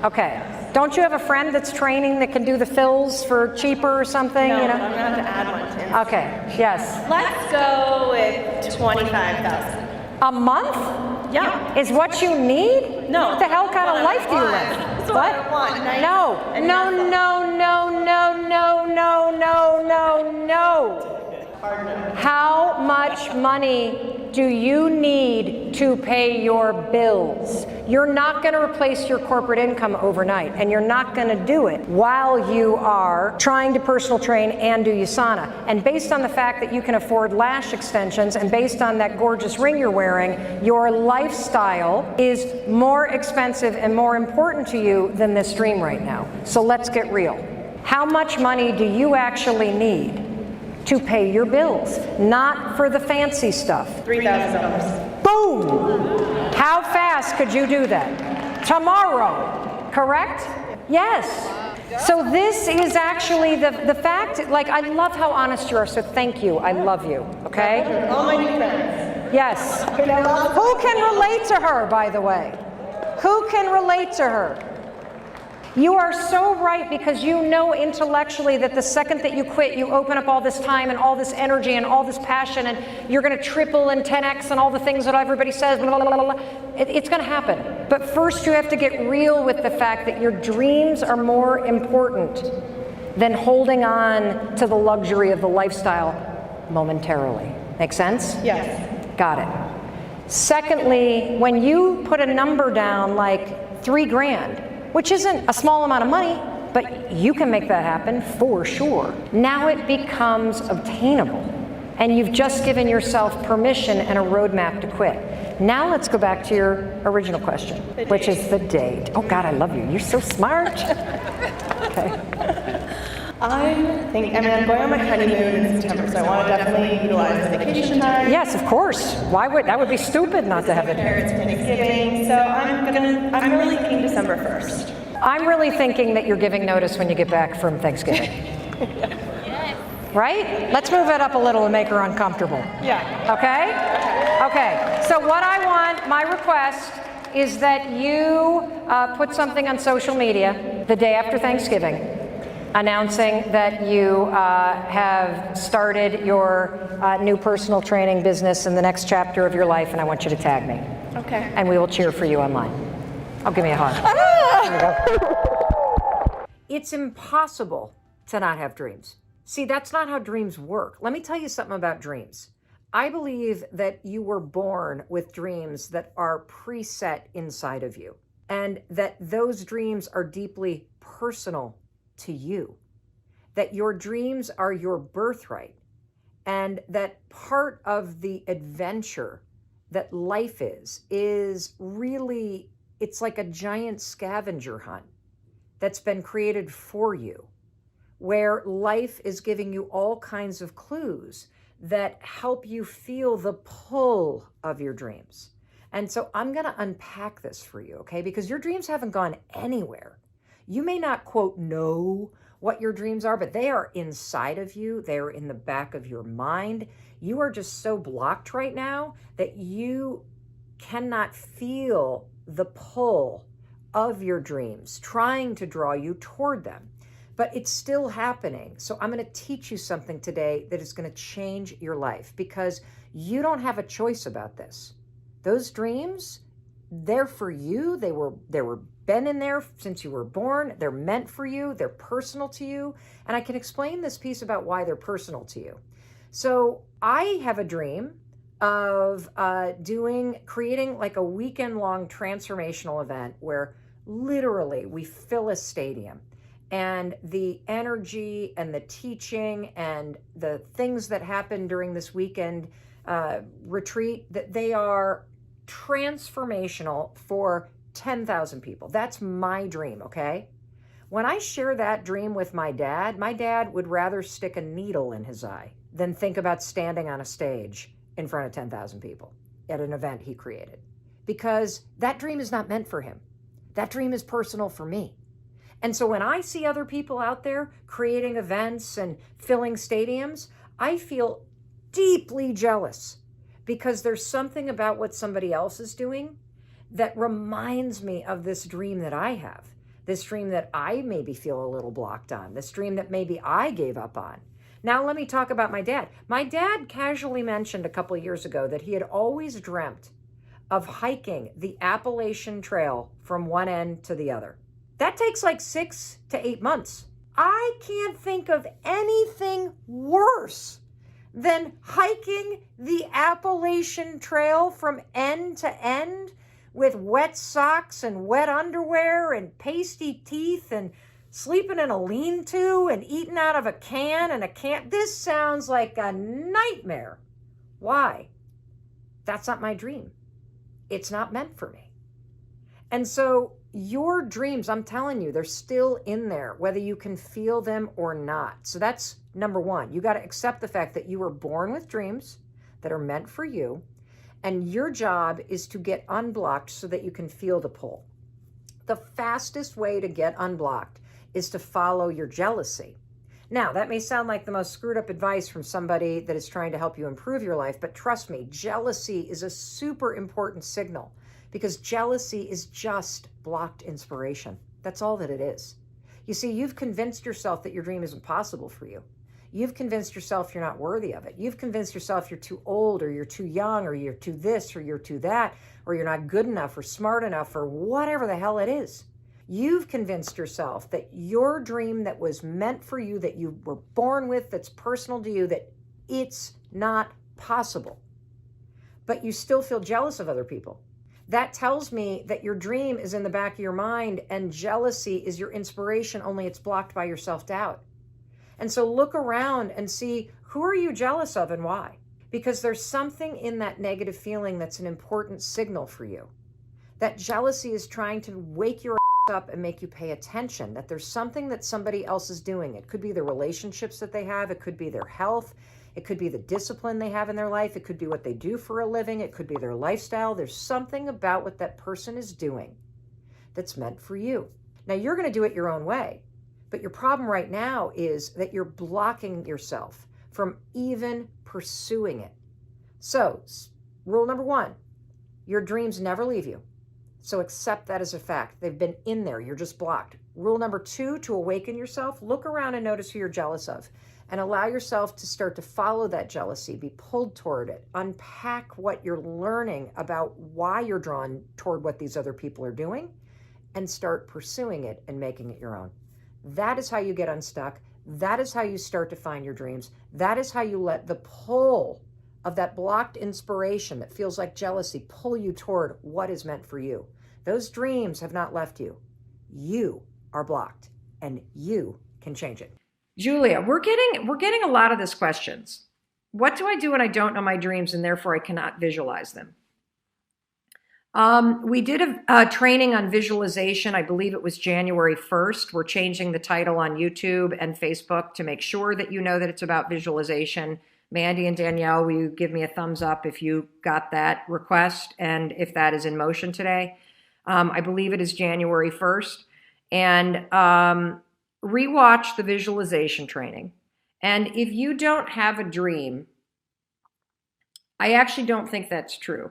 Okay. Don't you have a friend that's training that can do the fills for cheaper or something? No, you know? I'm gonna have to add one to. Okay. Yes. Let's go with 25,000. A month? Yeah. Is what you need? No. What the hell kind of What I life do you want. live? That's what I want. Nice No. and No, nothing. no, no, no, no, no, no, no, no. How much money do you need to pay your bills? You're not going to replace your corporate income overnight, and you're not going to do it while you are trying to personal train and do USANA. And based on the fact that you can afford lash extensions, and based on that gorgeous ring you're wearing, your lifestyle is more expensive and more important to you than this dream right now. So let's get real. How much money do you actually need to pay your bills? Not for the fancy stuff. $3,000. Boom! How fast could you do that? Tomorrow, correct? Yes. So this is actually the fact, like, I love how honest you are, so thank you, I love you, okay? All my new friends. Yes. Who can relate to her, by the way? Who can relate to her? You are so right, because you know intellectually that the second that you quit, you open up all this time and all this energy and all this passion, and you're going to triple and 10x and all the things that everybody says, blah, blah, blah, blah. It's going to happen. But first you have to get real with the fact that your dreams are more important than holding on to the luxury of the lifestyle momentarily. Make sense? Yes. Got it. Secondly, when you put a number down like $3,000, which isn't a small amount of money, but you can make that happen for sure. Now it becomes obtainable, and you've just given yourself permission and a roadmap to quit. Now let's go back to your original question, which is the date. Oh God, I love you. You're so smart. Okay. I'm going on my honeymoon in September, so I want to definitely utilize the vacation time. Yes, of course. Why would that would be stupid not to have it. Parents' Thanksgiving, so I'm really thinking December 1st. I'm really thinking that you're giving notice when you get back from Thanksgiving. right? Let's move it up a little and make her uncomfortable. Yeah. Okay? Okay. So what I want, my request, is that you put something on social media the day after Thanksgiving announcing that you have started your new personal training business in the next chapter of your life, and I want you to tag me. Okay. And we will cheer for you online. Oh, give me a hug. There you go. It's impossible to not have dreams. See, that's not how dreams work. Let me tell you something about dreams. I believe that you were born with dreams that are preset inside of you, and that those dreams are deeply personal to you, that your dreams are your birthright, and that part of the adventure that life is really, it's like a giant scavenger hunt that's been created for you, where life is giving you all kinds of clues that help you feel the pull of your dreams. And so I'm going to unpack this for you, okay? Because your dreams haven't gone anywhere. You may not, quote, know what your dreams are, but they are inside of you. They are in the back of your mind. You are just so blocked right now that you cannot feel the pull of your dreams trying to draw you toward them. But it's still happening. So I'm going to teach you something today that is going to change your life, because you don't have a choice about this. Those dreams, they're for you. They were been in there since you were born. They're meant for you. They're personal to you. And I can explain this piece about why they're personal to you. So I have a dream of creating like a weekend-long transformational event where literally we fill a stadium. And the energy and the teaching and the things that happen during this weekend retreat, that they are transformational for 10,000 people. That's my dream, okay? When I share that dream with my dad would rather stick a needle in his eye than think about standing on a stage in front of 10,000 people at an event he created. Because that dream is not meant for him. That dream is personal for me. And so when I see other people out there creating events and filling stadiums, I feel deeply jealous, because there's something about what somebody else is doing that reminds me of this dream that I have, this dream that I maybe feel a little blocked on, this dream that maybe I gave up on. Now let me talk about my dad. My dad casually mentioned a couple of years ago that he had always dreamt of hiking the Appalachian Trail from one end to the other. That takes like 6 to 8 months. I can't think of anything worse than hiking the Appalachian Trail from end to end with wet socks and wet underwear and pasty teeth and sleeping in a lean-to and eating out of a can and a can. This sounds like a nightmare. Why? That's not my dream. It's not meant for me. And so your dreams, I'm telling you, they're still in there, whether you can feel them or not. So that's number one. You got to accept the fact that you were born with dreams that are meant for you, and your job is to get unblocked so that you can feel the pull. The fastest way to get unblocked is to follow your jealousy. Now, that may sound like the most screwed up advice from somebody that is trying to help you improve your life, but trust me, jealousy is a super important signal, because jealousy is just blocked inspiration. That's all that it is. You see, you've convinced yourself that your dream isn't possible for you. You've convinced yourself you're not worthy of it. You've convinced yourself you're too old, or you're too young, or you're too this, or you're too that, or you're not good enough or smart enough, or whatever the hell it is. You've convinced yourself that your dream that was meant for you, that you were born with, that's personal to you, that it's not possible. But you still feel jealous of other people. That tells me that your dream is in the back of your mind, and jealousy is your inspiration, only it's blocked by your self-doubt. And so look around and see, who are you jealous of and why? Because there's something in that negative feeling that's an important signal for you. That jealousy is trying to wake your ass up and make you pay attention, that there's something that somebody else is doing. It could be the relationships that they have. It could be their health. It could be the discipline they have in their life. It could be what they do for a living. It could be their lifestyle. There's something about what that person is doing that's meant for you. Now, you're going to do it your own way, But your problem right now is that you're blocking yourself from even pursuing it. So, rule number 1, your dreams never leave you. So accept that as a fact. They've been in there. You're just blocked. Rule number 2, to awaken yourself, look around and notice who you're jealous of and allow yourself to start to follow that jealousy, be pulled toward it, unpack what you're learning about why you're drawn toward what these other people are doing, and start pursuing it and making it your own. That is how you get unstuck. That is how you start to find your dreams. That is how you let the pull of that blocked inspiration that feels like jealousy pull you toward what is meant for you. Those dreams have not left you. You are blocked, and you can change it. Julia, we're getting a lot of these questions. What do I do when I don't know my dreams and therefore I cannot visualize them? We did a training on visualization. I believe it was January 1st. We're changing the title on YouTube and Facebook to make sure that you know that it's about visualization. Mandy and Danielle, will you give me a thumbs up if you got that request and if that is in motion today? I believe it is January 1st. And rewatch the visualization training. And if you don't have a dream, I actually don't think that's true.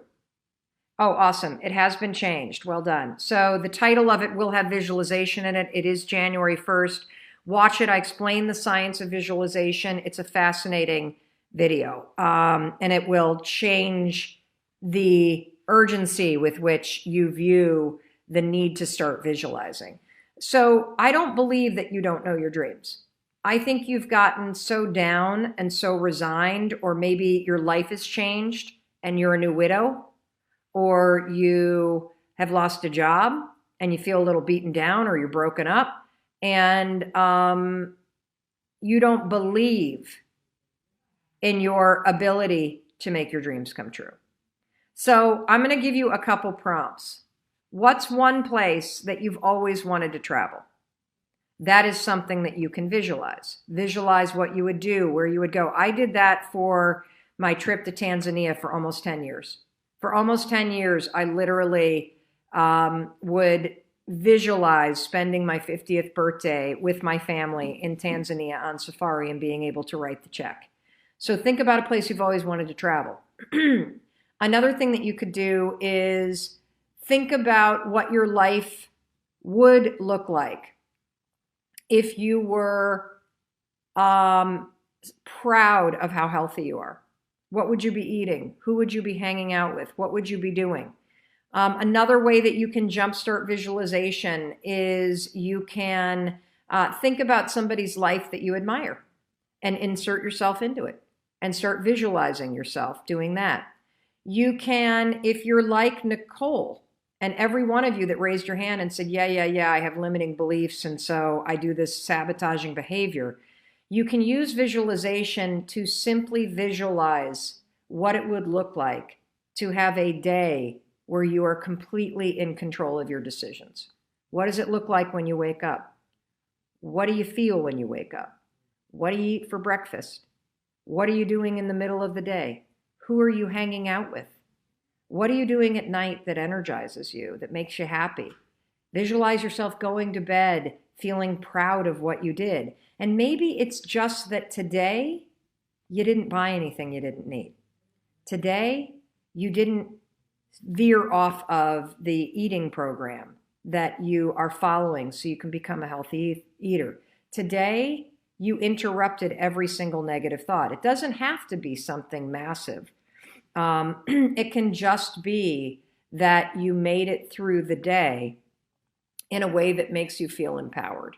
Oh, awesome. It has been changed. Well done. So the title of it will have visualization in it. It is January 1st. Watch it. I explain the science of visualization. It's a fascinating video. And it will change the urgency with which you view the need to start visualizing. So I don't believe that you don't know your dreams. I think you've gotten so down and so resigned, or maybe your life has changed and you're a new widow, or you have lost a job and you feel a little beaten down, or you're broken up and you don't believe in your ability to make your dreams come true. So I'm going to give you a couple prompts. What's one place that you've always wanted to travel? That is something that you can visualize. Visualize what you would do, where you would go. I did that for my trip to Tanzania for almost 10 years. For almost 10 years, I literally would visualize spending my 50th birthday with my family in Tanzania on safari and being able to write the check. So think about a place you've always wanted to travel. Another thing that you could do is think about what your life would look like if you were proud of how healthy you are. What would you be eating? Who would you be hanging out with? What would you be doing? Another way that you can jumpstart visualization is you can think about somebody's life that you admire and insert yourself into it and start visualizing yourself doing that. You can, if you're like Nicole, and every one of you that raised your hand and said, yeah, I have limiting beliefs, and so I do this sabotaging behavior, you can use visualization to simply visualize what it would look like to have a day where you are completely in control of your decisions. What does it look like when you wake up? What do you feel when you wake up? What do you eat for breakfast? What are you doing in the middle of the day? Who are you hanging out with? What are you doing at night that energizes you, that makes you happy? Visualize yourself going to bed, feeling proud of what you did. And maybe it's just that today you didn't buy anything you didn't need. Today you didn't veer off of the eating program that you are following so you can become a healthy eater. Today you interrupted every single negative thought. It doesn't have to be something massive. It can just be that you made it through the day in a way that makes you feel empowered.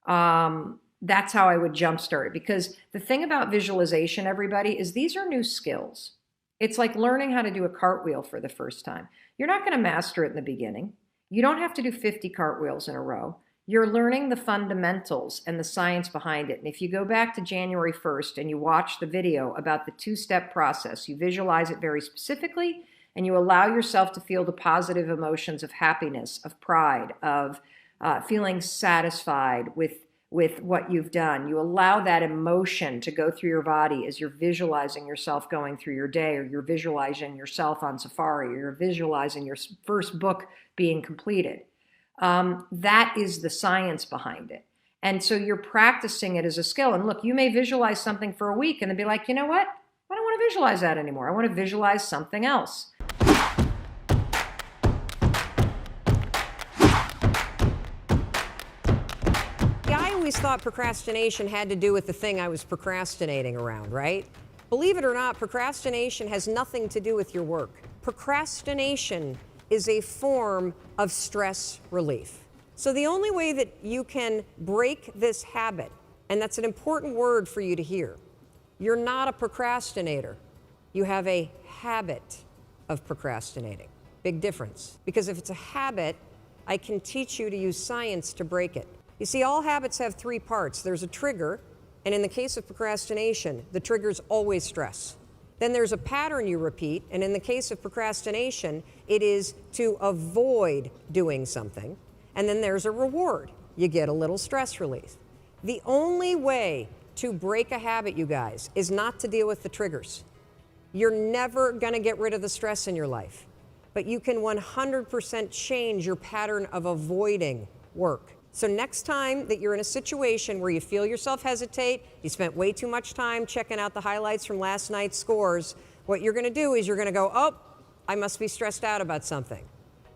That's how I would jumpstart it. Because the thing about visualization, everybody, is these are new skills. It's like learning how to do a cartwheel for the first time. You're not going to master it in the beginning. You don't have to do 50 cartwheels in a row. You're learning the fundamentals and the science behind it. And if you go back to January 1st and you watch the video about the two-step process, you visualize it very specifically, and you allow yourself to feel the positive emotions of happiness, of pride, of feeling satisfied with what you've done. You allow that emotion to go through your body as you're visualizing yourself going through your day, or you're visualizing yourself on safari, or you're visualizing your first book being completed. That is the science behind it. And so you're practicing it as a skill. And look, you may visualize something for a week and then be like, you know what? I don't want to visualize that anymore. I want to visualize something else. I always thought procrastination had to do with the thing I was procrastinating around, right? Believe it or not, procrastination has nothing to do with your work. Procrastination is a form of stress relief. So the only way that you can break this habit, and that's an important word for you to hear, you're not a procrastinator. You have a habit of procrastinating. Big difference. Because if it's a habit, I can teach you to use science to break it. You see, all habits have three parts. There's a trigger, and in the case of procrastination, the trigger is always stress. Then there's a pattern you repeat, and in the case of procrastination, it is to avoid doing something. And then there's a reward. You get a little stress relief. The only way to break a habit, you guys, is not to deal with the triggers. You're never gonna get rid of the stress in your life, but you can 100% change your pattern of avoiding work. So next time that you're in a situation where you feel yourself hesitate, you spent way too much time checking out the highlights from last night's scores, what you're gonna do is you're gonna go, oh, I must be stressed out about something.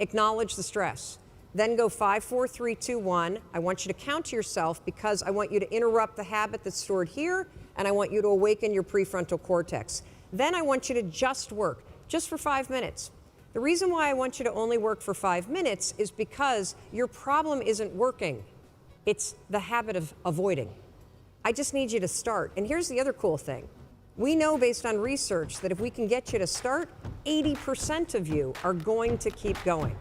Acknowledge the stress. Then go 5, 4, 3, 2, 1. I want you to count to yourself because I want you to interrupt the habit that's stored here, and I want you to awaken your prefrontal cortex. Then I want you to just work, just for 5 minutes. The reason why I want you to only work for 5 minutes is because your problem isn't working. It's the habit of avoiding. I just need you to start. And here's the other cool thing. We know based on research that if we can get you to start, 80% of you are going to keep going.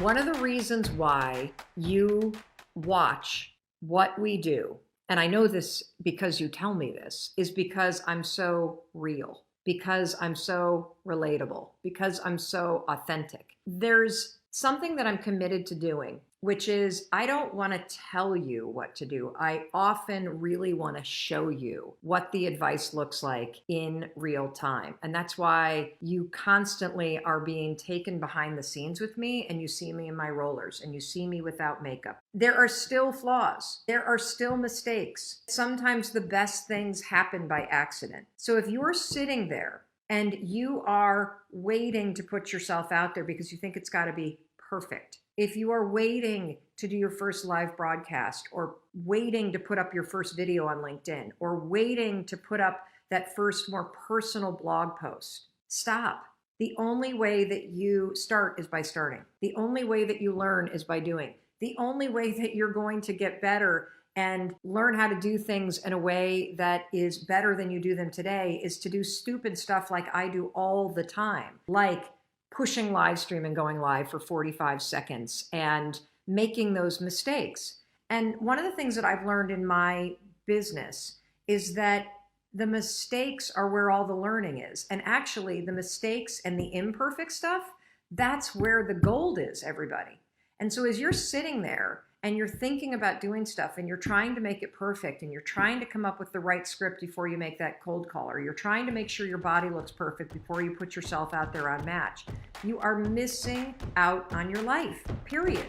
One of the reasons why you watch what we do, and I know this because you tell me this, is because I'm so real, because I'm so relatable, because I'm so authentic. There's something that I'm committed to doing, which is I don't want to tell you what to do. I often really want to show you what the advice looks like in real time. And that's why you constantly are being taken behind the scenes with me, and you see me in my rollers and you see me without makeup. There are still flaws. There are still mistakes. Sometimes the best things happen by accident. So if you're sitting there and you are waiting to put yourself out there because you think it's got to be perfect, if you are waiting to do your first live broadcast, or waiting to put up your first video on LinkedIn, or waiting to put up that first more personal blog post, stop. The only way that you start is by starting. The only way that you learn is by doing. The only way that you're going to get better and learn how to do things in a way that is better than you do them today is to do stupid stuff like I do all the time, like pushing live stream and going live for 45 seconds and making those mistakes. And one of the things that I've learned in my business is that the mistakes are where all the learning is. And actually the mistakes and the imperfect stuff, that's where the gold is, everybody. And so as you're sitting there and you're thinking about doing stuff and you're trying to make it perfect and you're trying to come up with the right script before you make that cold call, or you're trying to make sure your body looks perfect before you put yourself out there on Match, you are missing out on your life, period.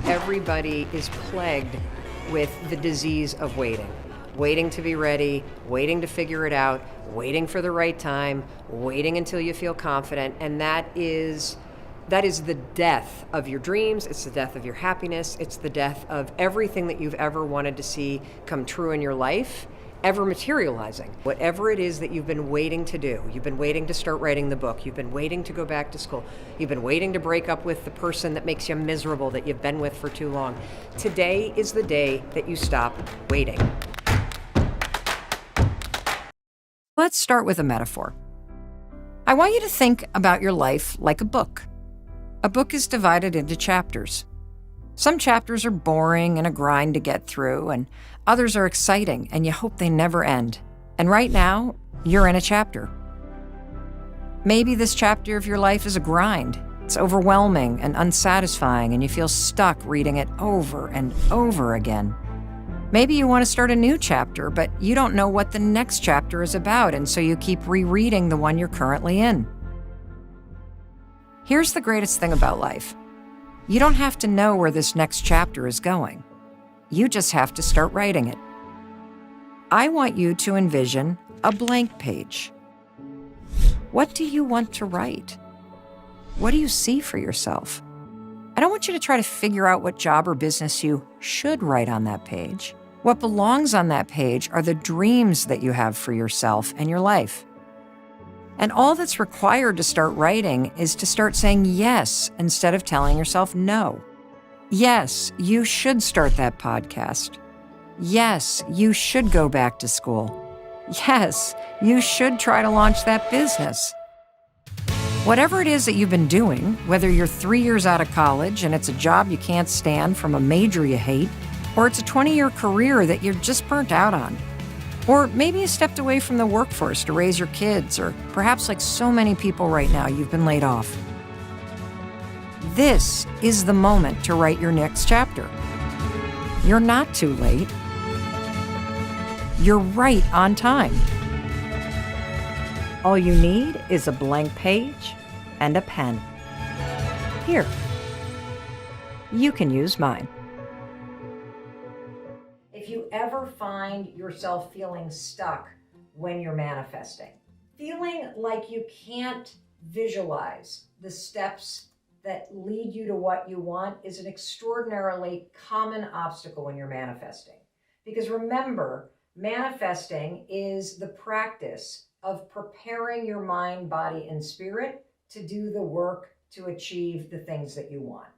Everybody is plagued with the disease of waiting. Waiting to be ready, waiting to figure it out, waiting for the right time, waiting until you feel confident, and that is the death of your dreams, it's the death of your happiness, it's the death of everything that you've ever wanted to see come true in your life, ever materializing. Whatever it is that you've been waiting to do, you've been waiting to start writing the book, you've been waiting to go back to school, you've been waiting to break up with the person that makes you miserable that you've been with for too long. Today is the day that you stop waiting. Let's start with a metaphor. I want you to think about your life like a book. A book is divided into chapters. Some chapters are boring and a grind to get through, and others are exciting and you hope they never end. And right now, you're in a chapter. Maybe this chapter of your life is a grind. It's overwhelming and unsatisfying, and you feel stuck reading it over and over again. Maybe you want to start a new chapter, but you don't know what the next chapter is about, and so you keep rereading the one you're currently in. Here's the greatest thing about life. You don't have to know where this next chapter is going. You just have to start writing it. I want you to envision a blank page. What do you want to write? What do you see for yourself? I don't want you to try to figure out what job or business you should write on that page. What belongs on that page are the dreams that you have for yourself and your life. And all that's required to start writing is to start saying yes instead of telling yourself no. Yes, you should start that podcast. Yes, you should go back to school. Yes, you should try to launch that business. Whatever it is that you've been doing, whether you're 3 years out of college and it's a job you can't stand from a major you hate, or it's a 20-year career that you're just burnt out on, or maybe you stepped away from the workforce to raise your kids, or perhaps like so many people right now, you've been laid off. This is the moment to write your next chapter. You're not too late. You're right on time. All you need is a blank page and a pen. Here, you can use mine. If you ever find yourself feeling stuck when you're manifesting, feeling like you can't visualize the steps that lead you to what you want is an extraordinarily common obstacle when you're manifesting. Because remember, manifesting is the practice of preparing your mind, body, and spirit to do the work to achieve the things that you want.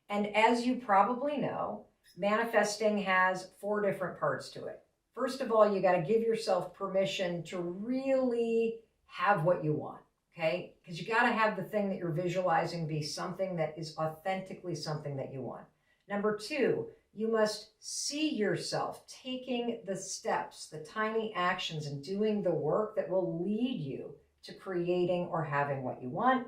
And as you probably know, manifesting has 4 different parts to it. First of all, you got to give yourself permission to really have what you want, okay? Because you got to have the thing that you're visualizing be something that is authentically something that you want. Number 2, you must see yourself taking the steps, the tiny actions, and doing the work that will lead you to creating or having what you want.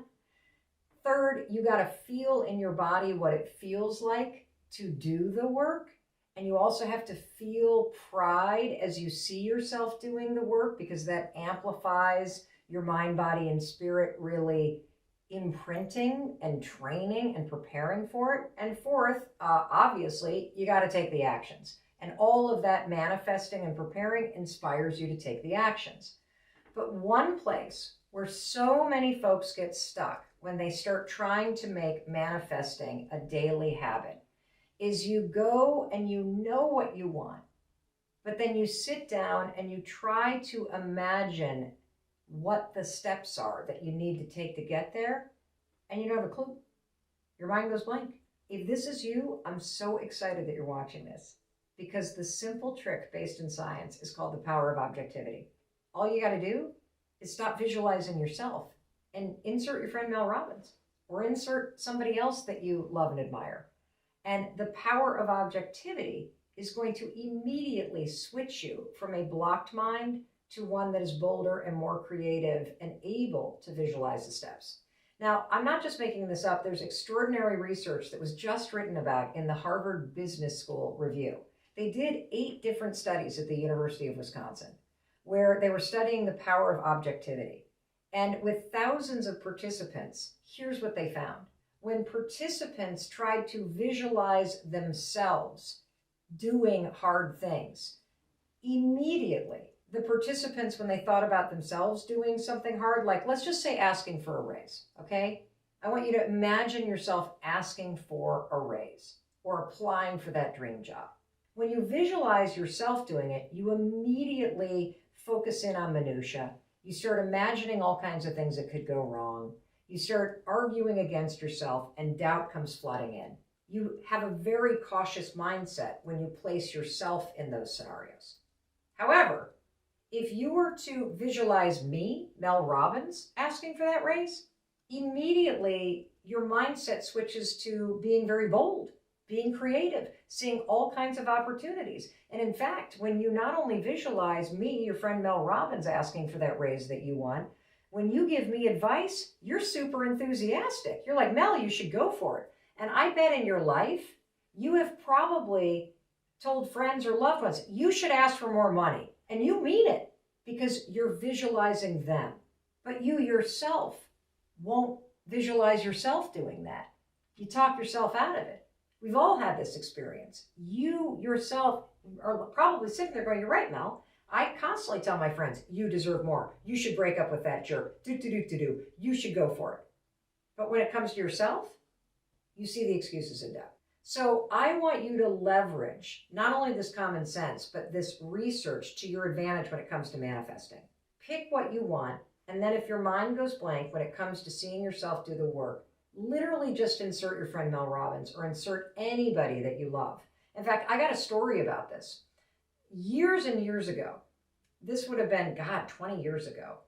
Third, you got to feel in your body what it feels like to do the work. And you also have to feel pride as you see yourself doing the work, because that amplifies your mind, body, and spirit really imprinting and training and preparing for it. And fourth, obviously, you got to take the actions. And all of that manifesting and preparing inspires you to take the actions. But one place where so many folks get stuck when they start trying to make manifesting a daily habit is you go and you know what you want, but then you sit down and you try to imagine what the steps are that you need to take to get there, and you don't have a clue. Your mind goes blank. If this is you, I'm so excited that you're watching this, because the simple trick based in science is called the power of objectivity. All you got to do is stop visualizing yourself and insert your friend Mel Robbins, or insert somebody else that you love and admire. And the power of objectivity is going to immediately switch you from a blocked mind to one that is bolder and more creative and able to visualize the steps. Now, I'm not just making this up. There's extraordinary research that was just written about in the Harvard Business School Review. They did 8 different studies at the University of Wisconsin where they were studying the power of objectivity. And with thousands of participants, here's what they found. When participants tried to visualize themselves doing hard things, immediately, the participants, when they thought about themselves doing something hard, like let's just say asking for a raise, okay? I want you to imagine yourself asking for a raise or applying for that dream job. When you visualize yourself doing it, you immediately focus in on minutia. You start imagining all kinds of things that could go wrong. You start arguing against yourself, and doubt comes flooding in. You have a very cautious mindset when you place yourself in those scenarios. However, if you were to visualize me, Mel Robbins, asking for that raise, immediately your mindset switches to being very bold, being creative, seeing all kinds of opportunities. And in fact, when you not only visualize me, your friend Mel Robbins, asking for that raise that you want, when you give me advice, you're super enthusiastic. You're like, Mel, you should go for it. And I bet in your life, you have probably told friends or loved ones, you should ask for more money. And you mean it because you're visualizing them. But you yourself won't visualize yourself doing that. You talk yourself out of it. We've all had this experience. You yourself are probably sitting there going, you're right, Mel. I constantly tell my friends, you deserve more. You should break up with that jerk. Do. You should go for it. But when it comes to yourself, you see the excuses and doubt. So I want you to leverage not only this common sense, but this research to your advantage when it comes to manifesting. Pick what you want. And then if your mind goes blank when it comes to seeing yourself do the work, literally just insert your friend Mel Robbins or insert anybody that you love. In fact, I got a story about this. Years and years ago, this would have been, 20 years ago.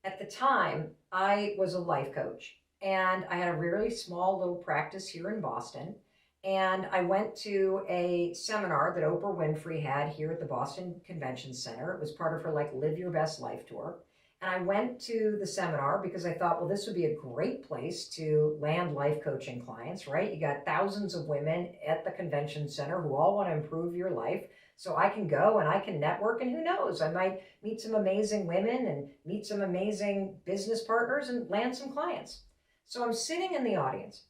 At the time, I was a life coach and I had a really small little practice here in Boston. And I went to a seminar that Oprah Winfrey had here at the Boston Convention Center. It was part of her Live Your Best Life tour. And I went to the seminar because I thought, well, this would be a great place to land life coaching clients, right? You got thousands of women at the convention center who all want to improve your life. So I can go and I can network, and who knows, I might meet some amazing women and meet some amazing business partners and land some clients. So I'm sitting in the audience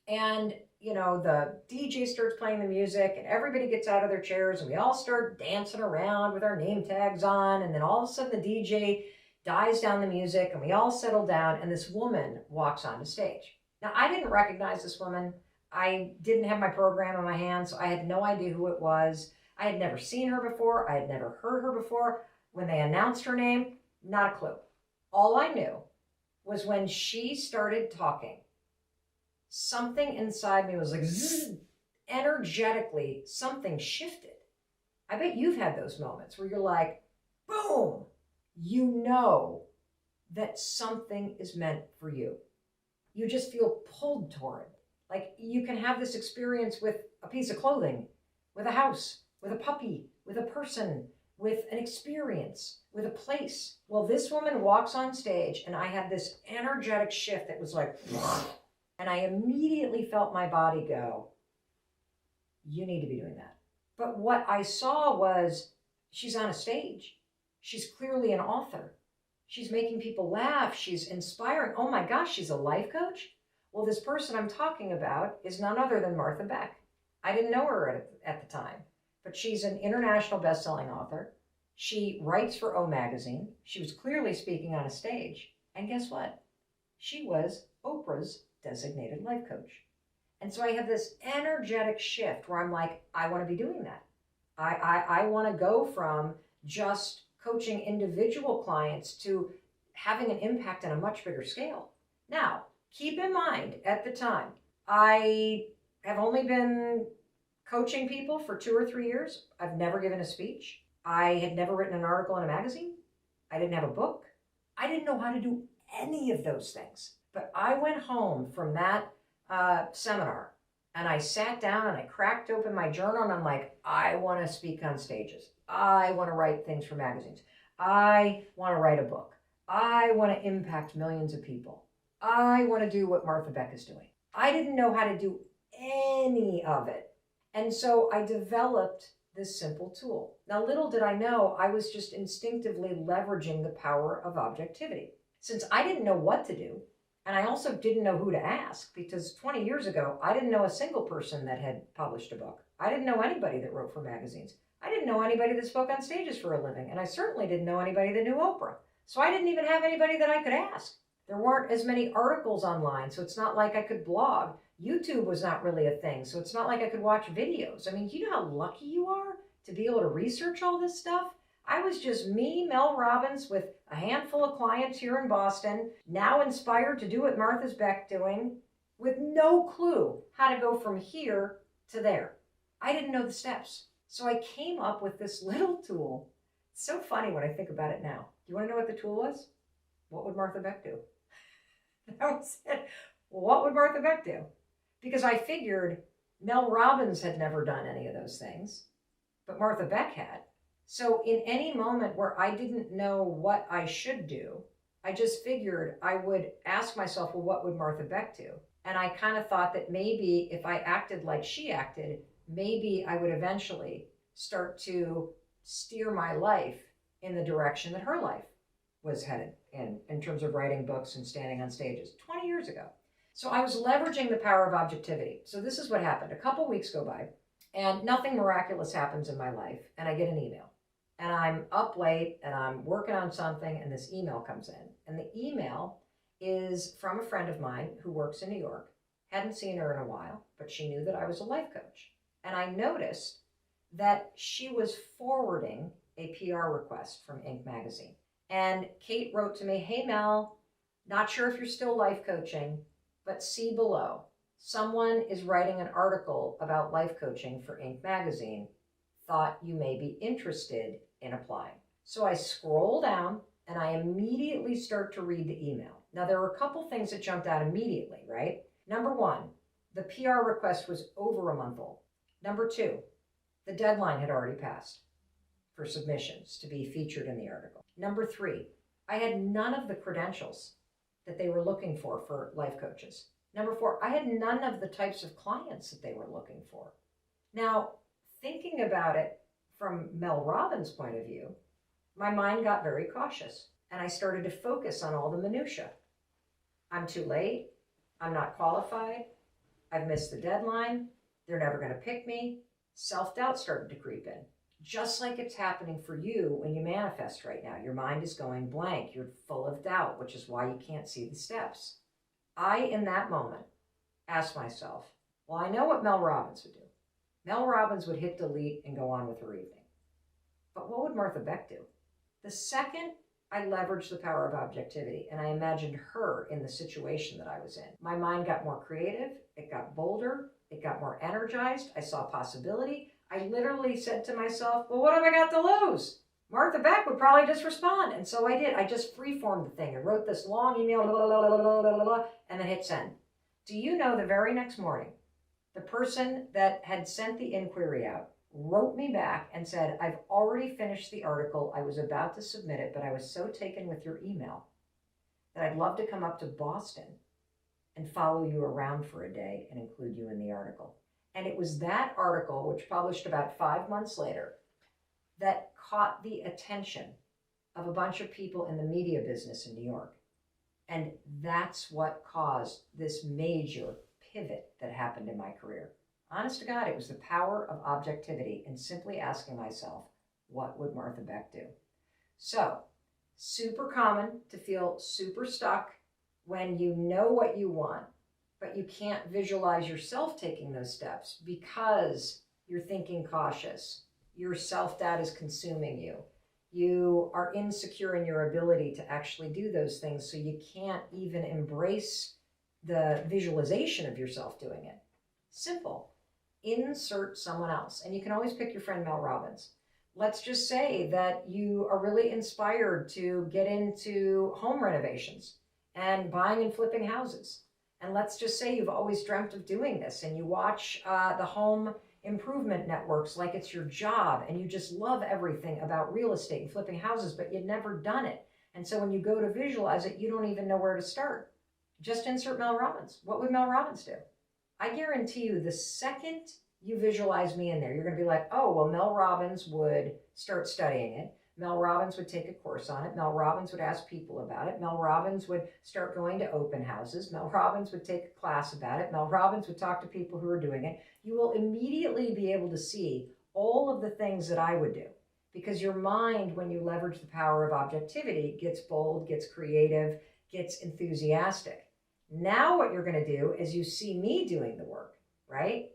and, the DJ starts playing the music and everybody gets out of their chairs and we all start dancing around with our name tags on. And then all of a sudden the DJ dies down the music and we all settle down and this woman walks onto stage. Now, I didn't recognize this woman. I didn't have my program in my hand, so I had no idea who it was. I had never seen her before. I had never heard her before. When they announced her name, not a clue. All I knew was when she started talking, something inside me was like, zzz, energetically, something shifted. I bet you've had those moments where you're like, boom, you know that something is meant for you. You just feel pulled toward it. Like you can have this experience with a piece of clothing, with a house, with a puppy, with a person, with an experience, with a place. Well, this woman walks on stage and I had this energetic shift that was like, and I immediately felt my body go, you need to be doing that. But what I saw was she's on a stage. She's clearly an author. She's making people laugh. She's inspiring. Oh my gosh, she's a life coach? Well, this person I'm talking about is none other than Martha Beck. I didn't know her at the time, but she's an international best-selling author. She writes for O Magazine. She was clearly speaking on a stage. And guess what? She was Oprah's designated life coach. And so I have this energetic shift where I'm like, I want to be doing that. I want to go from just coaching individual clients to having an impact on a much bigger scale. Now, keep in mind, at the time, I have only been coaching people for 2 or 3 years. I've never given a speech. I had never written an article in a magazine. I didn't have a book. I didn't know how to do any of those things. But I went home from that seminar and I sat down and I cracked open my journal and I'm like, I want to speak on stages. I want to write things for magazines. I want to write a book. I want to impact millions of people. I want to do what Martha Beck is doing. I didn't know how to do any of it. And so I developed this simple tool. Now, little did I know, I was just instinctively leveraging the power of objectivity. Since I didn't know what to do, and I also didn't know who to ask, because 20 years ago, I didn't know a single person that had published a book. I didn't know anybody that wrote for magazines. I didn't know anybody that spoke on stages for a living, and I certainly didn't know anybody that knew Oprah. So I didn't even have anybody that I could ask. There weren't as many articles online, so it's not like I could blog. YouTube was not really a thing, so it's not like I could watch videos. I mean, you know how lucky you are to be able to research all this stuff? I was just me, Mel Robbins, with a handful of clients here in Boston, now inspired to do what Martha Beck's doing, with no clue how to go from here to there. I didn't know the steps. So I came up with this little tool. It's so funny when I think about it now. Do you want to know what the tool was? What would Martha Beck do? That was it. Well, what would Martha Beck do? Because I figured Mel Robbins had never done any of those things, but Martha Beck had. So in any moment where I didn't know what I should do, I just figured I would ask myself, well, what would Martha Beck do? And I kind of thought that maybe if I acted like she acted, maybe I would eventually start to steer my life in the direction that her life was headed in terms of writing books and standing on stages 20 years ago. So I was leveraging the power of objectivity. So this is what happened. A couple weeks go by and nothing miraculous happens in my life. And I get an email and I'm up late and I'm working on something and this email comes in. And the email is from a friend of mine who works in New York. Hadn't seen her in a while, but she knew that I was a life coach. And I noticed that she was forwarding a PR request from Inc. magazine. And Kate wrote to me, "Hey Mel, not sure if you're still life coaching, but see below. Someone is writing an article about life coaching for Inc. magazine. Thought you may be interested in applying." So I scroll down and I immediately start to read the email. Now there were a couple things that jumped out immediately, right? Number one, the PR request was over a month old. Number two, the deadline had already passed for submissions to be featured in the article. Number three, I had none of the credentials that they were looking for life coaches. Number four, I had none of the types of clients that they were looking for. Now, thinking about it from Mel Robbins' point of view, my mind got very cautious and I started to focus on all the minutia. I'm too late. I'm not qualified. I've missed the deadline. They're never going to pick me. Self-doubt started to creep in. Just like it's happening for you when you manifest right now. Your mind is going blank. You're full of doubt, which is why you can't see the steps. I, in that moment, asked myself, well, I know what Mel Robbins would do. Mel Robbins would hit delete and go on with her evening. But what would Martha Beck do? The second I leveraged the power of objectivity and I imagined her in the situation that I was in, my mind got more creative, it got bolder, it got more energized, I saw possibility. I literally said to myself, well, what have I got to lose? Martha Beck would probably just respond. And so I did. I just freeformed the thing and wrote this long email, and then hit send. Do you know the very next morning, the person that had sent the inquiry out wrote me back and said, I've already finished the article. I was about to submit it, but I was so taken with your email that I'd love to come up to Boston and follow you around for a day and include you in the article. And it was that article, which published about 5 months later, that caught the attention of a bunch of people in the media business in New York. And that's what caused this major pivot that happened in my career. Honest to God, it was the power of objectivity and simply asking myself, what would Martha Beck do? So, super common to feel super stuck when you know what you want, but you can't visualize yourself taking those steps because you're thinking cautious. Your self-doubt is consuming you. You are insecure in your ability to actually do those things, so you can't even embrace the visualization of yourself doing it. Simple. Insert someone else. And you can always pick your friend Mel Robbins. Let's just say that you are really inspired to get into home renovations and buying and flipping houses. And let's just say you've always dreamt of doing this and you watch the home improvement networks like it's your job and you just love everything about real estate and flipping houses, but you'd never done it. And so when you go to visualize it, you don't even know where to start. Just insert Mel Robbins. What would Mel Robbins do? I guarantee you the second you visualize me in there, you're going to be like, oh, well, Mel Robbins would start studying it. Mel Robbins would take a course on it. Mel Robbins would ask people about it. Mel Robbins would start going to open houses. Mel Robbins would take a class about it. Mel Robbins would talk to people who are doing it. You will immediately be able to see all of the things that I would do because your mind, when you leverage the power of objectivity, gets bold, gets creative, gets enthusiastic. Now what you're going to do is you see me doing the work, right?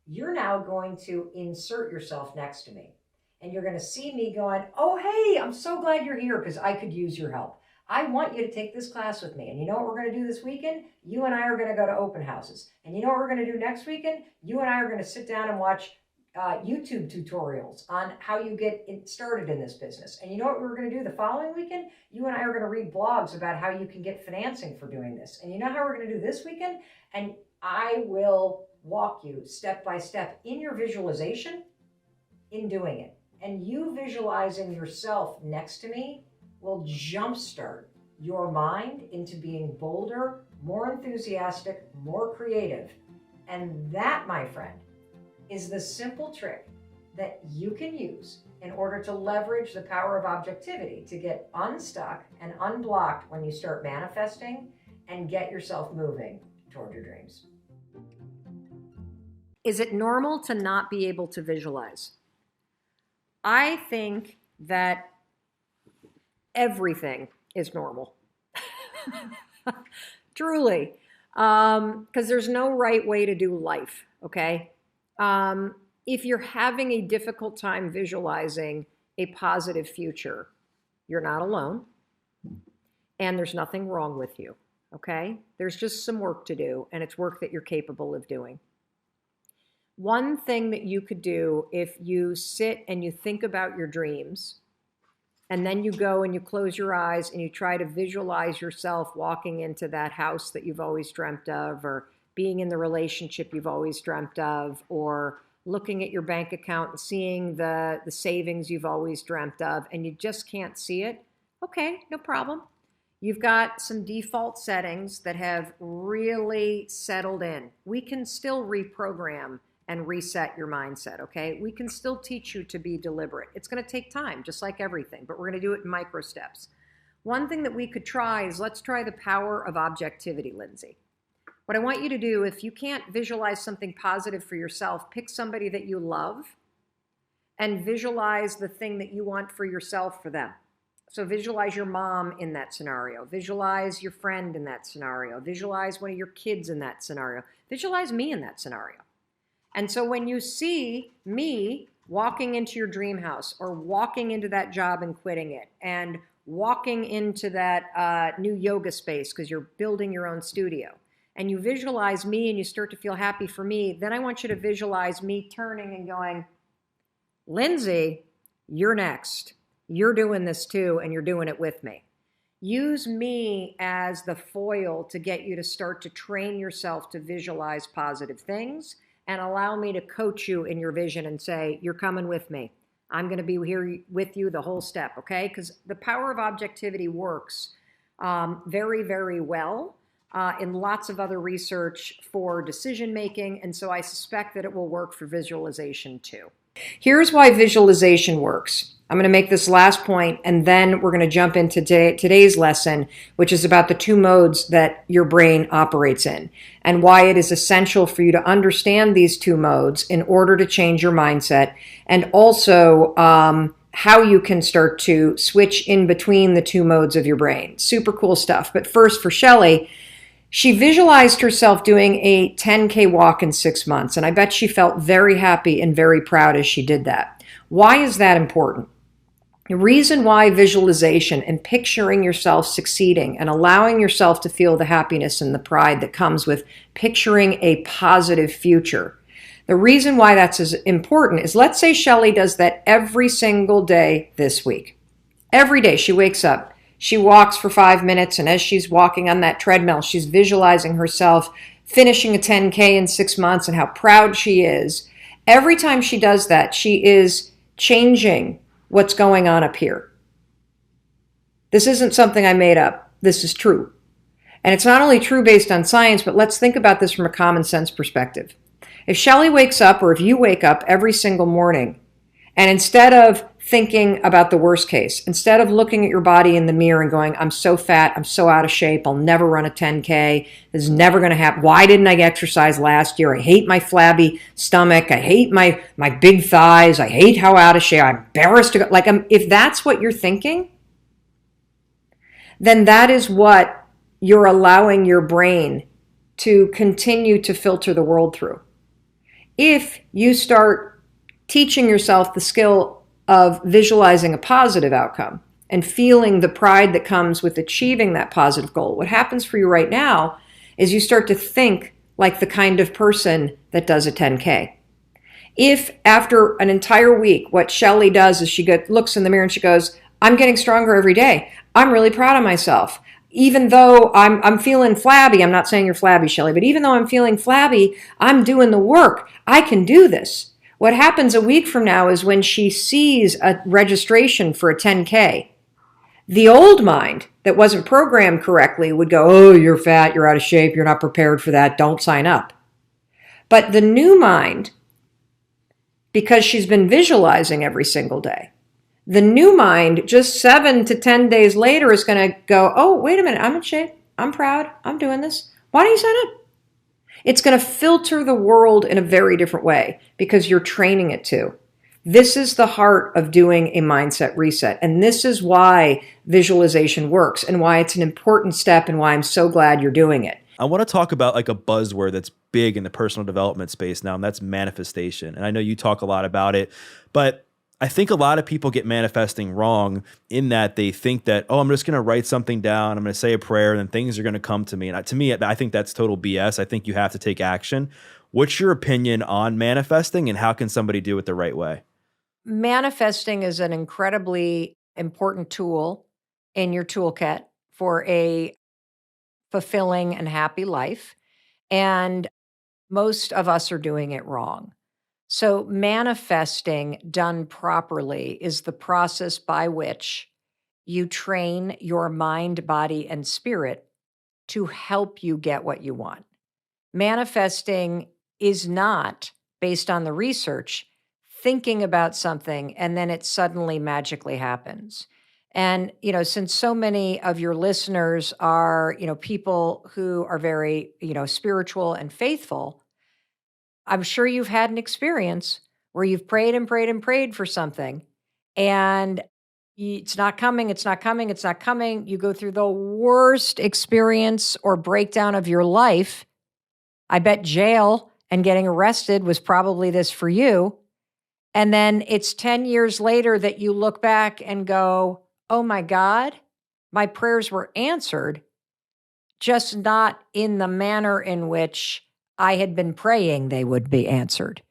You're now going to insert yourself next to me. And you're going to see me going, oh, hey, I'm so glad you're here because I could use your help. I want you to take this class with me. And you know what we're going to do this weekend? You and I are going to go to open houses. And you know what we're going to do next weekend? You and I are going to sit down and watch YouTube tutorials on how you get started in this business. And you know what we're going to do the following weekend? You and I are going to read blogs about how you can get financing for doing this. And you know how we're going to do this weekend? And I will walk you step by step in your visualization in doing it. And you visualizing yourself next to me will jumpstart your mind into being bolder, more enthusiastic, more creative. And that, my friend, is the simple trick that you can use in order to leverage the power of objectivity to get unstuck and unblocked when you start manifesting and get yourself moving toward your dreams. Is it normal to not be able to visualize? I think that everything is normal. Truly. Because there's no right way to do life, okay? If you're having a difficult time visualizing a positive future, you're not alone, and there's nothing wrong with you, okay? There's just some work to do, and it's work that you're capable of doing. One thing that you could do if you sit and you think about your dreams, and then you go and you close your eyes and you try to visualize yourself walking into that house that you've always dreamt of, or being in the relationship you've always dreamt of, or looking at your bank account and seeing the savings you've always dreamt of, and you just can't see it. Okay, no problem. You've got some default settings that have really settled in. We can still reprogram and reset your mindset, okay? We can still teach you to be deliberate. It's gonna take time, just like everything, but we're gonna do it in micro steps. One thing that we could try is, let's try the power of objectivity, Lindsay. What I want you to do, if you can't visualize something positive for yourself, pick somebody that you love and visualize the thing that you want for yourself for them. So visualize your mom in that scenario. Visualize your friend in that scenario. Visualize one of your kids in that scenario. Visualize me in that scenario. And so when you see me walking into your dream house, or walking into that job and quitting it, and walking into that new yoga space because you're building your own studio, and you visualize me and you start to feel happy for me, then I want you to visualize me turning and going, Lindsay, you're next. You're doing this too, and you're doing it with me. Use me as the foil to get you to start to train yourself to visualize positive things, and allow me to coach you in your vision and say, you're coming with me. I'm going to be here with you the whole step, okay? Because the power of objectivity works very, very well in lots of other research for decision making, and so I suspect that it will work for visualization too. Here's why visualization works. I'm going to make this last point, and then we're going to jump into today's lesson, which is about the two modes that your brain operates in, and why it is essential for you to understand these two modes in order to change your mindset, and also how you can start to switch in between the two modes of your brain. Super cool stuff. But first, for Shelley, she visualized herself doing a 10K walk in 6 months, and I bet she felt very happy and very proud as she did that. Why is that important? The reason why visualization and picturing yourself succeeding and allowing yourself to feel the happiness and the pride that comes with picturing a positive future, the reason why that's as important is, let's say Shelley does that every single day this week. Every day she wakes up, she walks for 5 minutes, and as she's walking on that treadmill, she's visualizing herself finishing a 10K in 6 months and how proud she is. Every time she does that, she is changing what's going on up here. This isn't something I made up. This is true. And it's not only true based on science, but let's think about this from a common sense perspective. If Shelley wakes up, or if you wake up every single morning, and instead of thinking about the worst case, instead of looking at your body in the mirror and going, I'm so fat, I'm so out of shape, I'll never run a 10K, this is never going to happen, why didn't I exercise last year, I hate my flabby stomach, I hate my big thighs, I hate how out of shape, I'm embarrassed to go, if that's what you're thinking, then that is what you're allowing your brain to continue to filter the world through. If you start teaching yourself the skill of visualizing a positive outcome and feeling the pride that comes with achieving that positive goal, what happens for you right now is you start to think like the kind of person that does a 10K. If after an entire week, what Shelley does is she looks in the mirror and she goes, I'm getting stronger every day. I'm really proud of myself. Even though I'm feeling flabby, I'm not saying you're flabby, Shelley, but even though I'm feeling flabby, I'm doing the work. I can do this. What happens a week from now is when she sees a registration for a 10K, the old mind that wasn't programmed correctly would go, oh, you're fat, you're out of shape, you're not prepared for that, don't sign up. But the new mind because she's been visualizing every single day. The new mind, just 7 to 10 days later, is going to go, oh, wait a minute, I'm in shape. I'm proud. I'm doing this. Why don't you sign up? It's going to filter the world in a very different way because you're training it to. This is the heart of doing a mindset reset. And this is why visualization works and why it's an important step and why I'm so glad you're doing it. I want to talk about like a buzzword that's big in the personal development space now, and that's manifestation. And I know you talk a lot about it, but I think a lot of people get manifesting wrong in that they think that, oh, I'm just going to write something down, I'm going to say a prayer, and then things are going to come to me. And to me, I think that's total BS. I think you have to take action. What's your opinion on manifesting, and how can somebody do it the right way? Manifesting is an incredibly important tool in your toolkit for a fulfilling and happy life. And most of us are doing it wrong. So, manifesting done properly is the process by which you train your mind, body, and spirit to help you get what you want. Manifesting is not based on the research, thinking about something and then it suddenly magically happens. And, since so many of your listeners are, people who are very, spiritual and faithful, I'm sure you've had an experience where you've prayed and prayed and prayed for something and it's not coming, it's not coming, it's not coming. You go through the worst experience or breakdown of your life. I bet jail and getting arrested was probably this for you. And then it's 10 years later that you look back and go, oh my God, my prayers were answered, just not in the manner in which I had been praying they would be answered.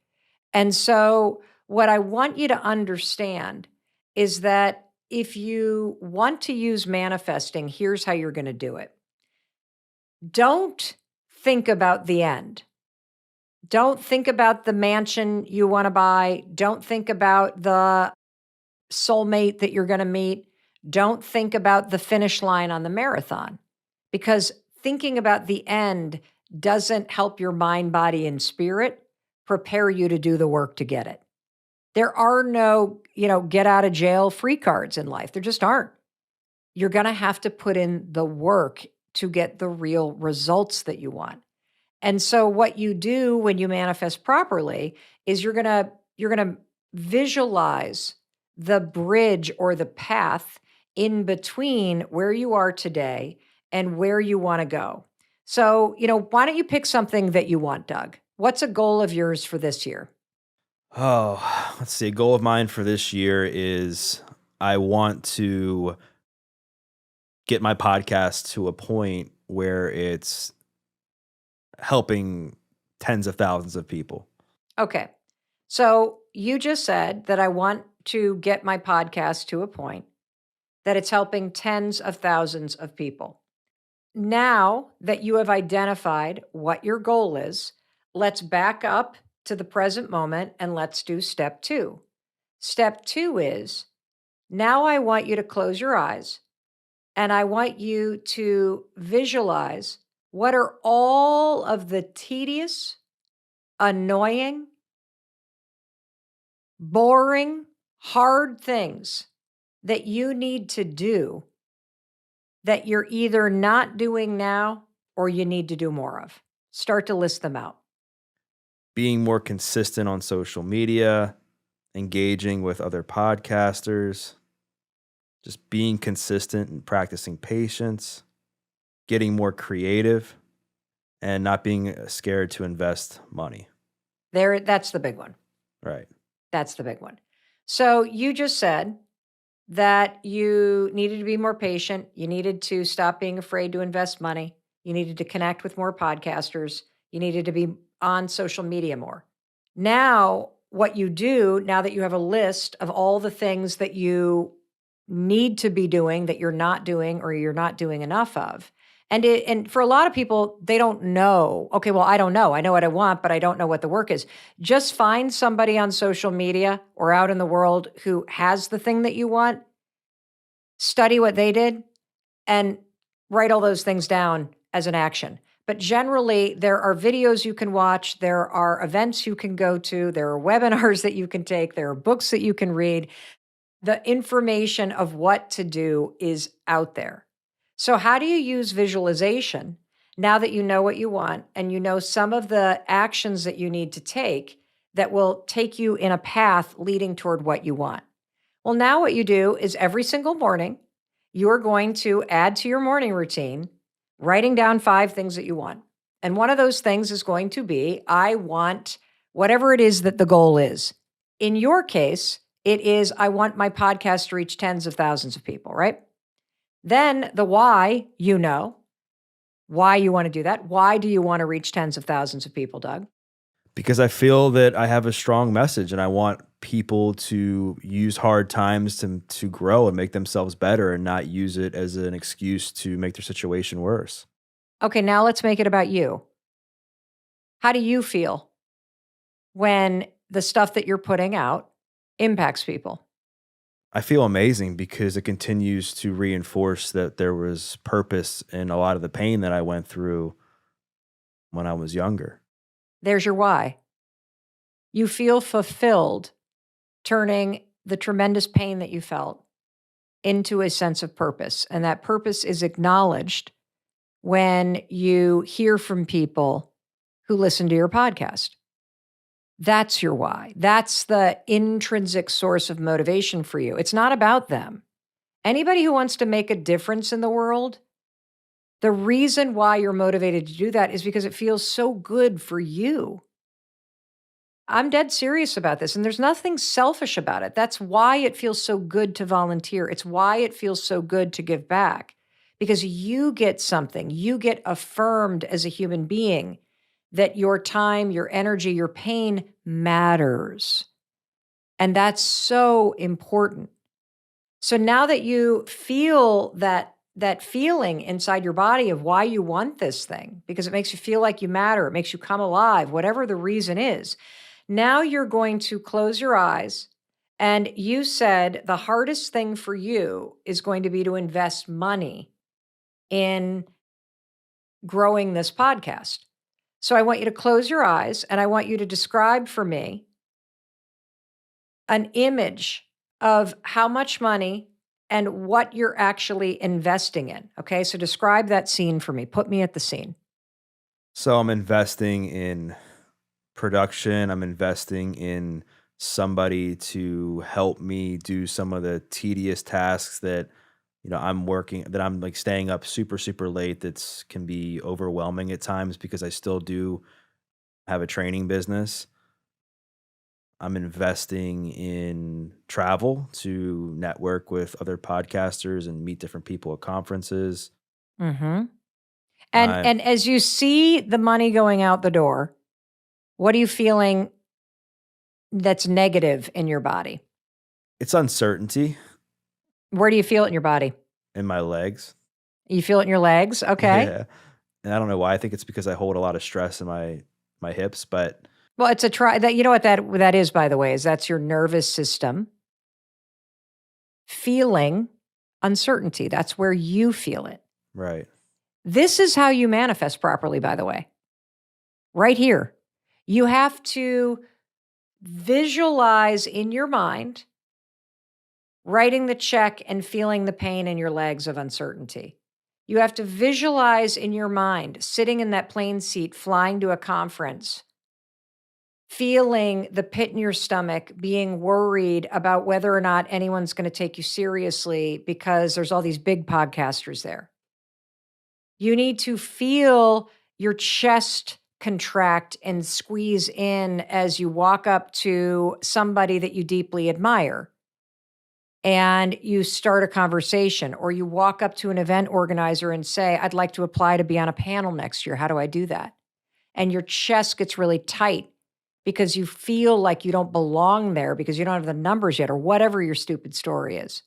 And so what I want you to understand is that if you want to use manifesting, here's how you're going to do it. Don't think about the end. Don't think about the mansion you want to buy. Don't think about the soulmate that you're going to meet. Don't think about the finish line on the marathon, because thinking about the end doesn't help your mind, body, and spirit prepare you to do the work to get it. There are no, get out of jail free cards in life. There just aren't. You're going to have to put in the work to get the real results that you want. And so what you do when you manifest properly is you're going to visualize the bridge or the path in between where you are today and where you want to go. So, why don't you pick something that you want, Doug? What's a goal of yours for this year? Oh, let's see. A goal of mine for this year is I want to get my podcast to a point where it's helping tens of thousands of people. Okay. So you just said that I want to get my podcast to a point that it's helping tens of thousands of people. Now that you have identified what your goal is, let's back up to the present moment and let's do step 2. Step 2 is, now I want you to close your eyes and I want you to visualize what are all of the tedious, annoying, boring, hard things that you need to do that you're either not doing now or you need to do more of. Start to list them out. Being more consistent on social media, engaging with other podcasters, just being consistent and practicing patience, getting more creative, and not being scared to invest money. That's the big one. Right. That's the big one. So you just said that you needed to be more patient. You needed to stop being afraid to invest money. You needed to connect with more podcasters. You needed to be on social media more. Now, what you do, now that you have a list of all the things that you need to be doing that you're not doing or you're not doing enough of, and for a lot of people, they don't know. Okay, well, I don't know. I know what I want, but I don't know what the work is. Just find somebody on social media or out in the world who has the thing that you want, study what they did, and write all those things down as an action. But generally, there are videos you can watch, there are events you can go to, there are webinars that you can take, there are books that you can read. The information of what to do is out there. So, how do you use visualization now that you know what you want and you know some of the actions that you need to take that will take you in a path leading toward what you want? Well, now what you do is every single morning, you're going to add to your morning routine, writing down 5 things that you want. And one of those things is going to be, I want whatever it is that the goal is. In your case, it is, I want my podcast to reach tens of thousands of people, right? Then the why, you know, why you want to do that. Why do you want to reach tens of thousands of people, Doug? Because I feel that I have a strong message and I want people to use hard times to grow and make themselves better and not use it as an excuse to make their situation worse. Okay, now let's make it about you. How do you feel when the stuff that you're putting out impacts people? I feel amazing because it continues to reinforce that there was purpose in a lot of the pain that I went through when I was younger. There's your why. You feel fulfilled turning the tremendous pain that you felt into a sense of purpose. And that purpose is acknowledged when you hear from people who listen to your podcast. That's your why. That's the intrinsic source of motivation for you. It's not about them. Anybody who wants to make a difference in the world, the reason why you're motivated to do that is because it feels so good for you. I'm dead serious about this, and there's nothing selfish about it. That's why it feels so good to volunteer. It's why it feels so good to give back, because you get something. You get affirmed as a human being that your time, your energy, your pain matters. And that's so important. So now that you feel that feeling inside your body of why you want this thing, because it makes you feel like you matter, it makes you come alive, whatever the reason is, now you're going to close your eyes. And you said the hardest thing for you is going to be to invest money in growing this podcast. So I want you to close your eyes and I want you to describe for me an image of how much money and what you're actually investing in. Okay, so describe that scene for me. Put me at the scene. So I'm investing in production. I'm investing in somebody to help me do some of the tedious tasks that I'm working, that I'm like staying up super, super late. That's can be overwhelming at times because I still do have a training business. I'm investing in travel to network with other podcasters and meet different people at conferences. Mm-hmm. I'm And as you see the money going out the door, what are you feeling that's negative in your body? It's uncertainty Where do you feel it in your body? in my legs. You feel it in your legs? Okay. Yeah. And I don't know why. I think it's because I hold a lot of stress in my hips, but Well, it's that you know what that is, by the way, is that's your nervous system feeling uncertainty. That's where you feel it. right. This is how you manifest properly, by the way. Right here. You have to visualize in your mind writing the check and feeling the pain in your legs of uncertainty. You have to visualize in your mind sitting in that plane seat, flying to a conference, feeling the pit in your stomach, being worried about whether or not anyone's going to take you seriously because there's all these big podcasters there. You need to feel your chest contract and squeeze in as you walk up to somebody that you deeply admire and you start a conversation, or you walk up to an event organizer and say, I'd like to apply to be on a panel next year. How do I do that? And your chest gets really tight because you feel like you don't belong there because you don't have the numbers yet, or whatever your stupid story is.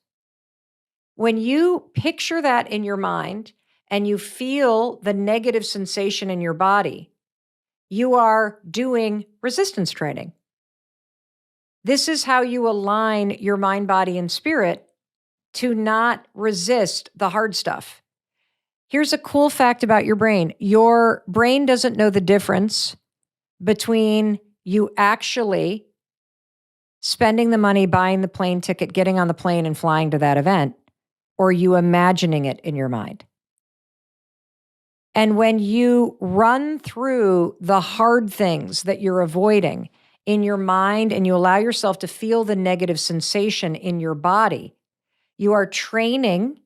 When you picture that in your mind and you feel the negative sensation in your body, you are doing resistance training. This is how you align your mind, body, and spirit to not resist the hard stuff. Here's a cool fact about your brain. Your brain doesn't know the difference between you actually spending the money, buying the plane ticket, getting on the plane and flying to that event, or you imagining it in your mind. And when you run through the hard things that you're avoiding in your mind and you allow yourself to feel the negative sensation in your body, you are training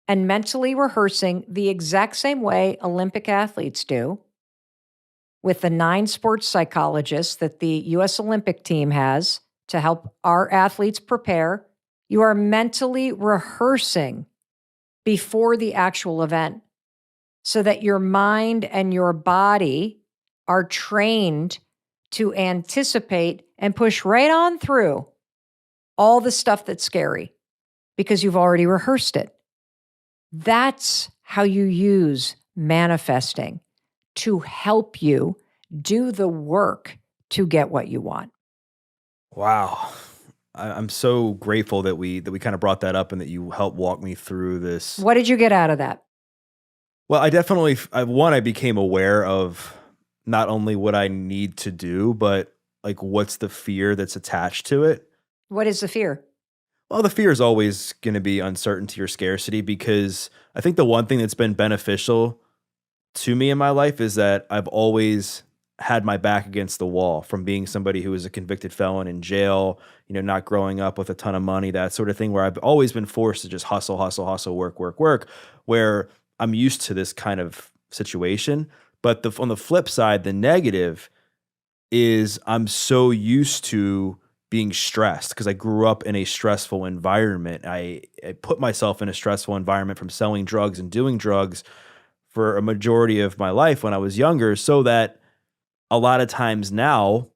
and mentally rehearsing the exact same way Olympic athletes do with the 9 sports psychologists that the U.S. Olympic team has to help our athletes prepare. You are mentally rehearsing before the actual event so that your mind and your body are trained to anticipate and push right on through all the stuff that's scary because you've already rehearsed it. That's how you use manifesting to help you do the work to get what you want. Wow. I'm so grateful that we kind of brought that up and that you helped walk me through this. What did you get out of that? Well, I became aware of not only what I need to do, but like what's the fear that's attached to it. What is the fear? Well, the fear is always going to be uncertainty or scarcity, because I think the one thing that's been beneficial to me in my life is that I've always had my back against the wall from being somebody who was a convicted felon in jail, not growing up with a ton of money, that sort of thing, where I've always been forced to just hustle, work, where I'm used to this kind of situation. But on the flip side, the negative is I'm so used to being stressed because I grew up in a stressful environment. I put myself in a stressful environment from selling drugs and doing drugs for a majority of my life when I was younger, so that a lot of times now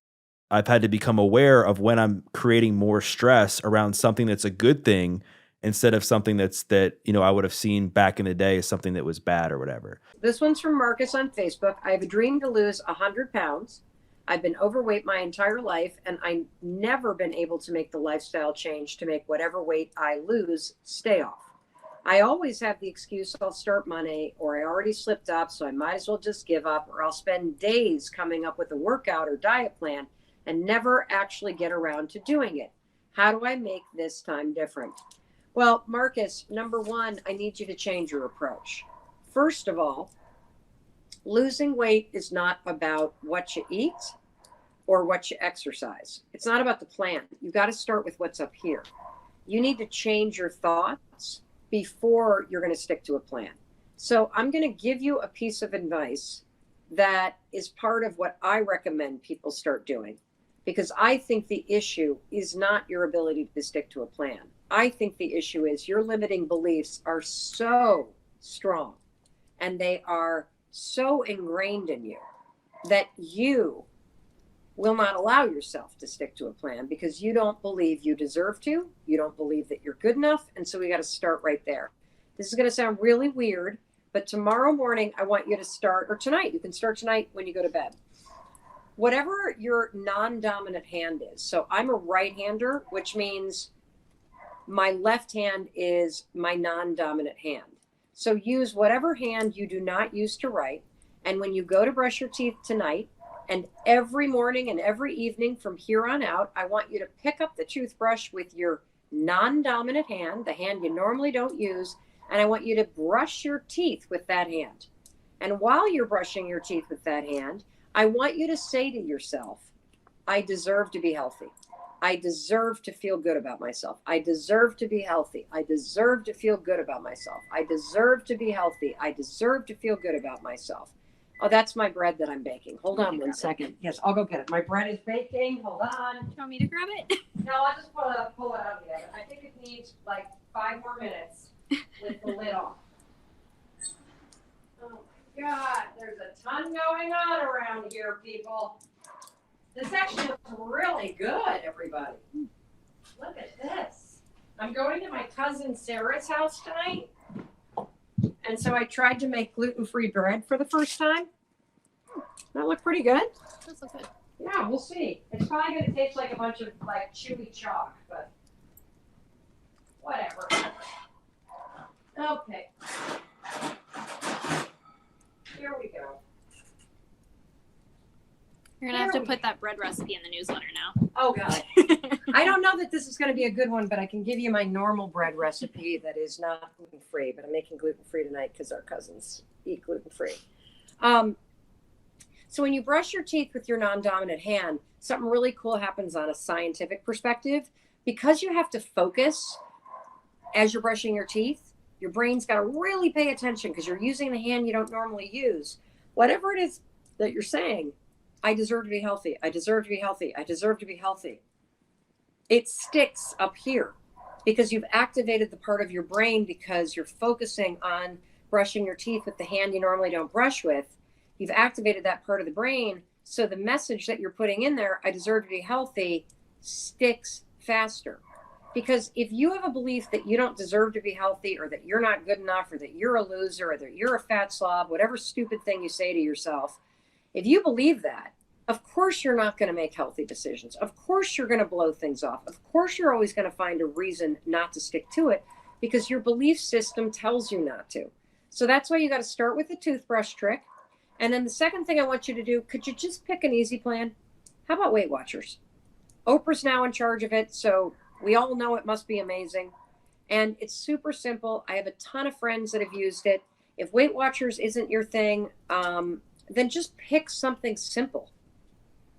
I've had to become aware of when I'm creating more stress around something that's a good thing instead of something that I would have seen back in the day as something that was bad or whatever. This one's from Marcus on Facebook. I have a dream to lose 100 pounds. I've been overweight my entire life, and I've never been able to make the lifestyle change to make whatever weight I lose stay off. I always have the excuse I'll start Monday, or I already slipped up, so I might as well just give up, or I'll spend days coming up with a workout or diet plan and never actually get around to doing it. How do I make this time different? Well, Marcus, number one, I need you to change your approach. First of all, losing weight is not about what you eat or what you exercise. It's not about the plan. You've got to start with what's up here. You need to change your thoughts before you're going to stick to a plan. So I'm going to give you a piece of advice that is part of what I recommend people start doing, because I think the issue is not your ability to stick to a plan. I think the issue is your limiting beliefs are so strong and they are so ingrained in you that you will not allow yourself to stick to a plan because you don't believe you deserve to, you don't believe that you're good enough, and so we got to start right there. This is going to sound really weird, but tomorrow morning I want you to start, or tonight, you can start tonight when you go to bed. Whatever your non-dominant hand is, so I'm a right-hander, which means my left hand is my non-dominant hand. So use whatever hand you do not use to write, and when you go to brush your teeth tonight, and every morning and every evening from here on out, I want you to pick up the toothbrush with your non-dominant hand, the hand you normally don't use, and I want you to brush your teeth with that hand. And while you're brushing your teeth with that hand, I want you to say to yourself, I deserve to be healthy. I deserve to feel good about myself. I deserve to be healthy. I deserve to feel good about myself. I deserve to be healthy. I deserve to feel good about myself. Oh, that's my bread that I'm baking. Hold on one second. Yes, I'll go get it. My bread is baking. Hold on. Do you want me to grab it? No, I'll just pull it out of the oven. I think it needs like 5 more minutes with the lid on. Oh my God, there's a ton going on around here, people. This actually looks really good, everybody. Look at this. I'm going to my cousin Sarah's house tonight. And so I tried to make gluten-free bread for the first time. That looked pretty good. Does look good. Yeah, we'll see. It's probably going to taste like a bunch of like chewy chalk, but whatever. Okay. You're gonna have to put that bread recipe in the newsletter now. Oh God. I don't know that this is going to be a good one, but I can give you my normal bread recipe that is not gluten-free, but I'm making gluten-free tonight because our cousins eat gluten-free. So when you brush your teeth with your non-dominant hand, something really cool happens on a scientific perspective. Because you have to focus as you're brushing your teeth, your brain's got to really pay attention because you're using the hand you don't normally use. Whatever it is that you're saying, I deserve to be healthy. I deserve to be healthy. I deserve to be healthy. It sticks up here because you've activated the part of your brain because you're focusing on brushing your teeth with the hand you normally don't brush with. You've activated that part of the brain. So the message that you're putting in there, I deserve to be healthy, sticks faster. Because if you have a belief that you don't deserve to be healthy or that you're not good enough or that you're a loser or that you're a fat slob, whatever stupid thing you say to yourself, if you believe that, of course you're not going to make healthy decisions. Of course you're going to blow things off. Of course you're always going to find a reason not to stick to it because your belief system tells you not to. So that's why you got to start with the toothbrush trick. And then the second thing I want you to do, could you just pick an easy plan? How about Weight Watchers? Oprah's now in charge of it, so we all know it must be amazing. And it's super simple. I have a ton of friends that have used it. If Weight Watchers isn't your thing, then just pick something simple.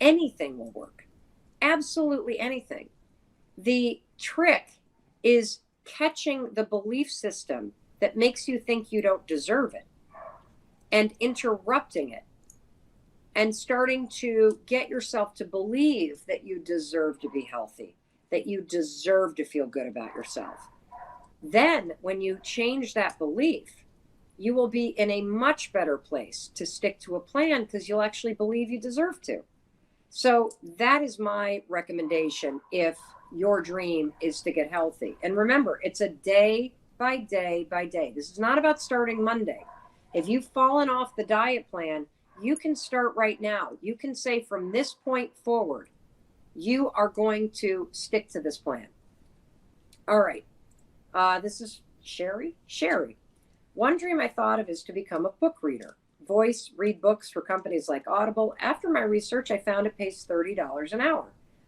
Anything will work. Absolutely anything. The trick is catching the belief system that makes you think you don't deserve it and interrupting it and starting to get yourself to believe that you deserve to be healthy, that you deserve to feel good about yourself. Then when you change that belief, you will be in a much better place to stick to a plan because you'll actually believe you deserve to. So that is my recommendation if your dream is to get healthy. And remember, it's a day by day by day. This is not about starting Monday. If you've fallen off the diet plan, you can start right now. You can say from this point forward, you are going to stick to this plan. All right. This is Sherry. Sherry. One dream I thought of is to become a book reader. Read books for companies like Audible. After my research, I found it pays $30 an hour.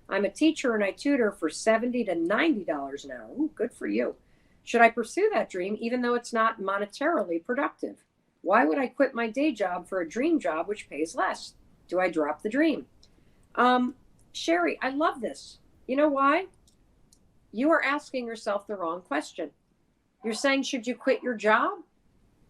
I'm a teacher and I tutor for $70 to $90 an hour. Ooh, good for you. Should I pursue that dream even though it's not monetarily productive? Why would I quit my day job for a dream job which pays less? Do I drop the dream? Sherry, I love this. You know why? You are asking yourself the wrong question. You're saying, should you quit your job?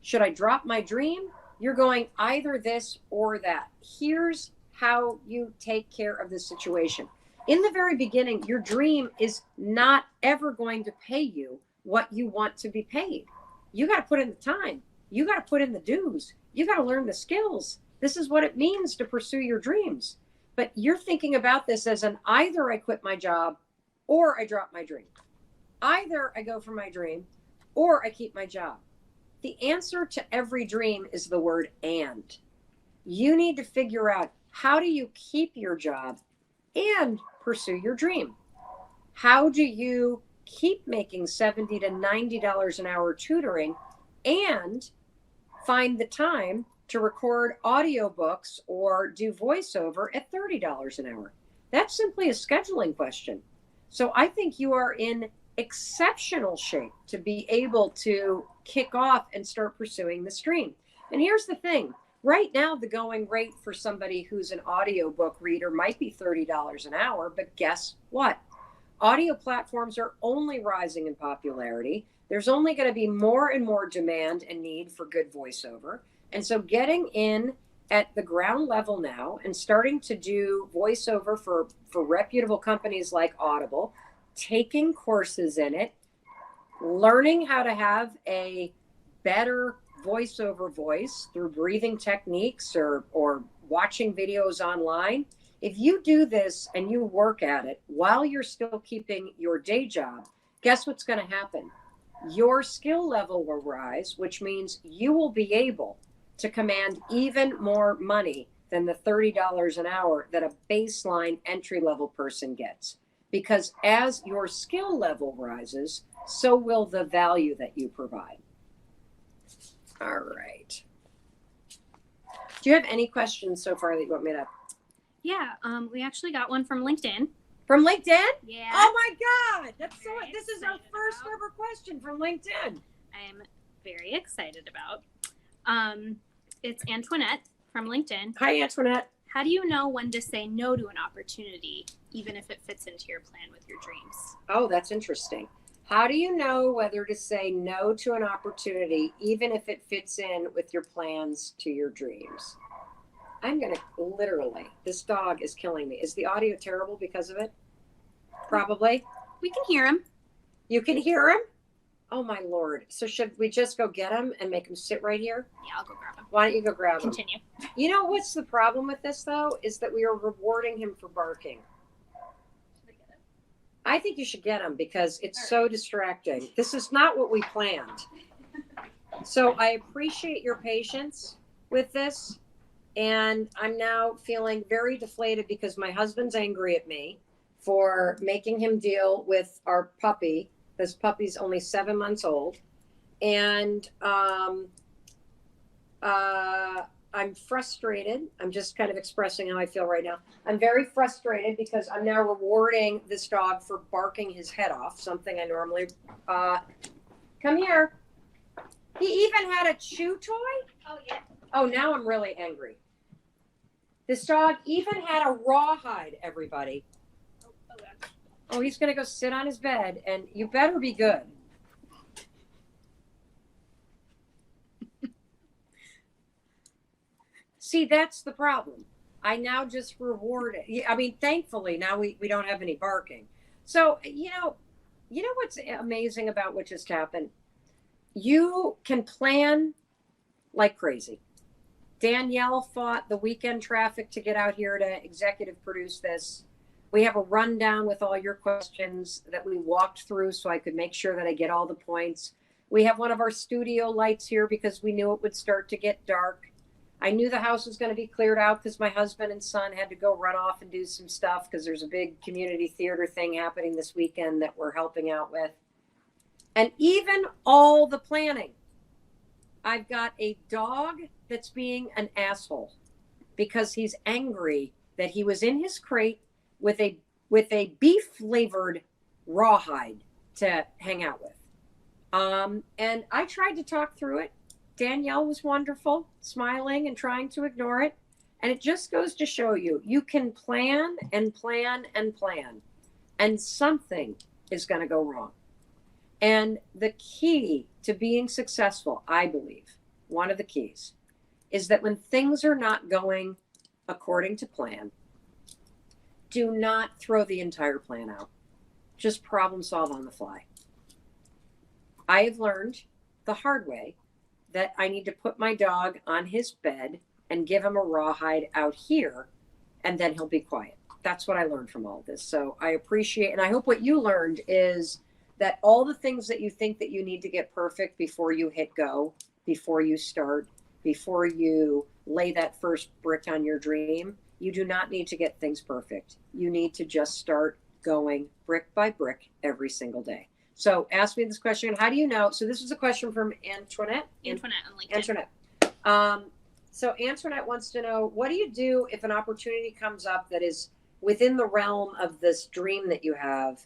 Should I drop my dream? You're going either this or that. Here's how you take care of this situation. In the very beginning, your dream is not ever going to pay you what you want to be paid. You got to put in the time. You got to put in the dues. You got to learn the skills. This is what it means to pursue your dreams. But you're thinking about this as an either I quit my job or I drop my dream. Either I go for my dream or I keep my job. The answer to every dream is the word and. You need to figure out how do you keep your job and pursue your dream? How do you keep making $70 to $90 an hour tutoring and find the time to record audiobooks or do voiceover at $30 an hour? That's simply a scheduling question. So I think you are in exceptional shape to be able to kick off and start pursuing this dream. And here's the thing. Right now, the going rate for somebody who's an audiobook reader might be $30 an hour, but guess what? Audio platforms are only rising in popularity. There's only going to be more and more demand and need for good voiceover. And so getting in at the ground level now and starting to do voiceover for reputable companies like Audible, taking courses in it, learning how to have a better voiceover voice through breathing techniques or watching videos online. If you do this and you work at it while you're still keeping your day job, guess what's going to happen? Your skill level will rise, which means you will be able to command even more money than the $30 an hour that a baseline entry-level person gets. Because as your skill level rises, so will the value that you provide. All right. Do you have any questions so far that you want me to Yeah, we actually got one from LinkedIn. From LinkedIn? Yeah. Oh my God. That's so, Very this is our excited first about. ever question from LinkedIn. I am very excited about. It's Antoinette from LinkedIn. Hi, Antoinette. How do you know when to say no to an opportunity, even if it fits into your plan with your dreams? Oh, that's interesting. How do you know whether to say no to an opportunity, even if it fits in with your plans to your dreams? I'm going to literally, this dog is killing me. Is the audio terrible because of it? Probably. We can hear him. You can hear him? Oh, my Lord. So should we just go get him and make him sit right here? Yeah, I'll go grab him. Why don't you go grab him? Continue. You know what's the problem with this, though, is that we are rewarding him for barking. I think you should get him because it's so distracting. This is not what we planned. So I appreciate your patience with this. And I'm now feeling very deflated because my husband's angry at me for making him deal with our puppy. This puppy's only 7 months old. And I'm frustrated. I'm just kind of expressing how I feel right now. I'm very frustrated because I'm now rewarding this dog for barking his head off, something I normally, come here. He even had a chew toy? Oh, yeah. Oh, now I'm really angry. This dog even had a rawhide, everybody. Oh, he's going to go sit on his bed, and you better be good. See, that's the problem. I now just reward it. I mean, thankfully, now we don't have any barking. So, you know what's amazing about what just happened? You can plan like crazy. Danielle fought the weekend traffic to get out here to executive produce this. We have a rundown with all your questions that we walked through so I could make sure that I get all the points. We have one of our studio lights here because we knew it would start to get dark. I knew the house was going to be cleared out because my husband and son had to go run off and do some stuff because there's a big community theater thing happening this weekend that we're helping out with. And even all the planning. I've got a dog that's being an asshole because he's angry that he was in his crate with a beef flavored rawhide to hang out with. And I tried to talk through it. Danielle was wonderful, smiling and trying to ignore it. And it just goes to show you, you can plan and plan and plan, and something is going to go wrong. And the key to being successful, I believe, one of the keys, is that when things are not going according to plan, do not throw the entire plan out. Just problem solve on the fly. I have learned the hard way that I need to put my dog on his bed and give him a rawhide out here, and then he'll be quiet. That's what I learned from all of this. So I appreciate, and I hope what you learned is that all the things that you think that you need to get perfect before you hit go, before you start, before you lay that first brick on your dream, you do not need to get things perfect. You need to just start going brick by brick every single day. So ask me this question. How do you know? So this was a question from Antoinette. Antoinette on LinkedIn. Antoinette. So Antoinette wants to know, what do you do if an opportunity comes up that is within the realm of this dream that you have,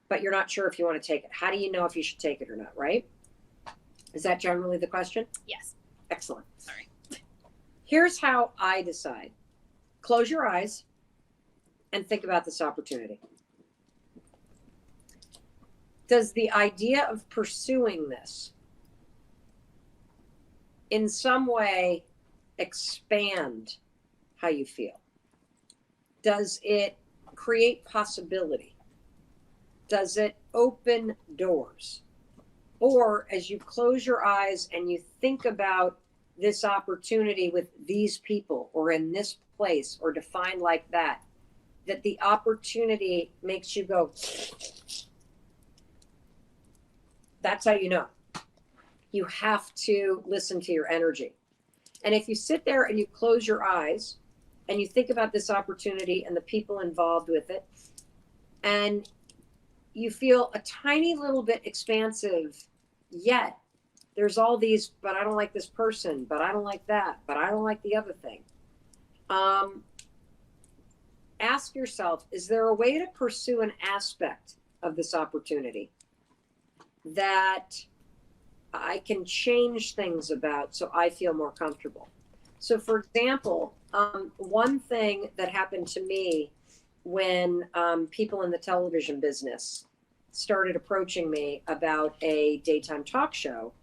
but you're not sure if you want to take it? How do you know if you should take it or not, right? Is that generally the question? Yes. Excellent. Sorry. Here's how I decide. Close your eyes and think about this opportunity. Does the idea of pursuing this in some way expand how you feel? Does it create possibility? Does it open doors? Or as you close your eyes and you think about this opportunity with these people or in this place or defined like that, that the opportunity makes you go, that's how you know. You have to listen to your energy. And if you sit there and you close your eyes and you think about this opportunity and the people involved with it, and you feel a tiny little bit expansive, yet there's all these, but I don't like this person, but I don't like that, but I don't like the other thing. ask yourself, is there a way to pursue an aspect of this opportunity that I can change things about so I feel more comfortable? So for example, one thing that happened to me when people in the television business started approaching me about a daytime talk show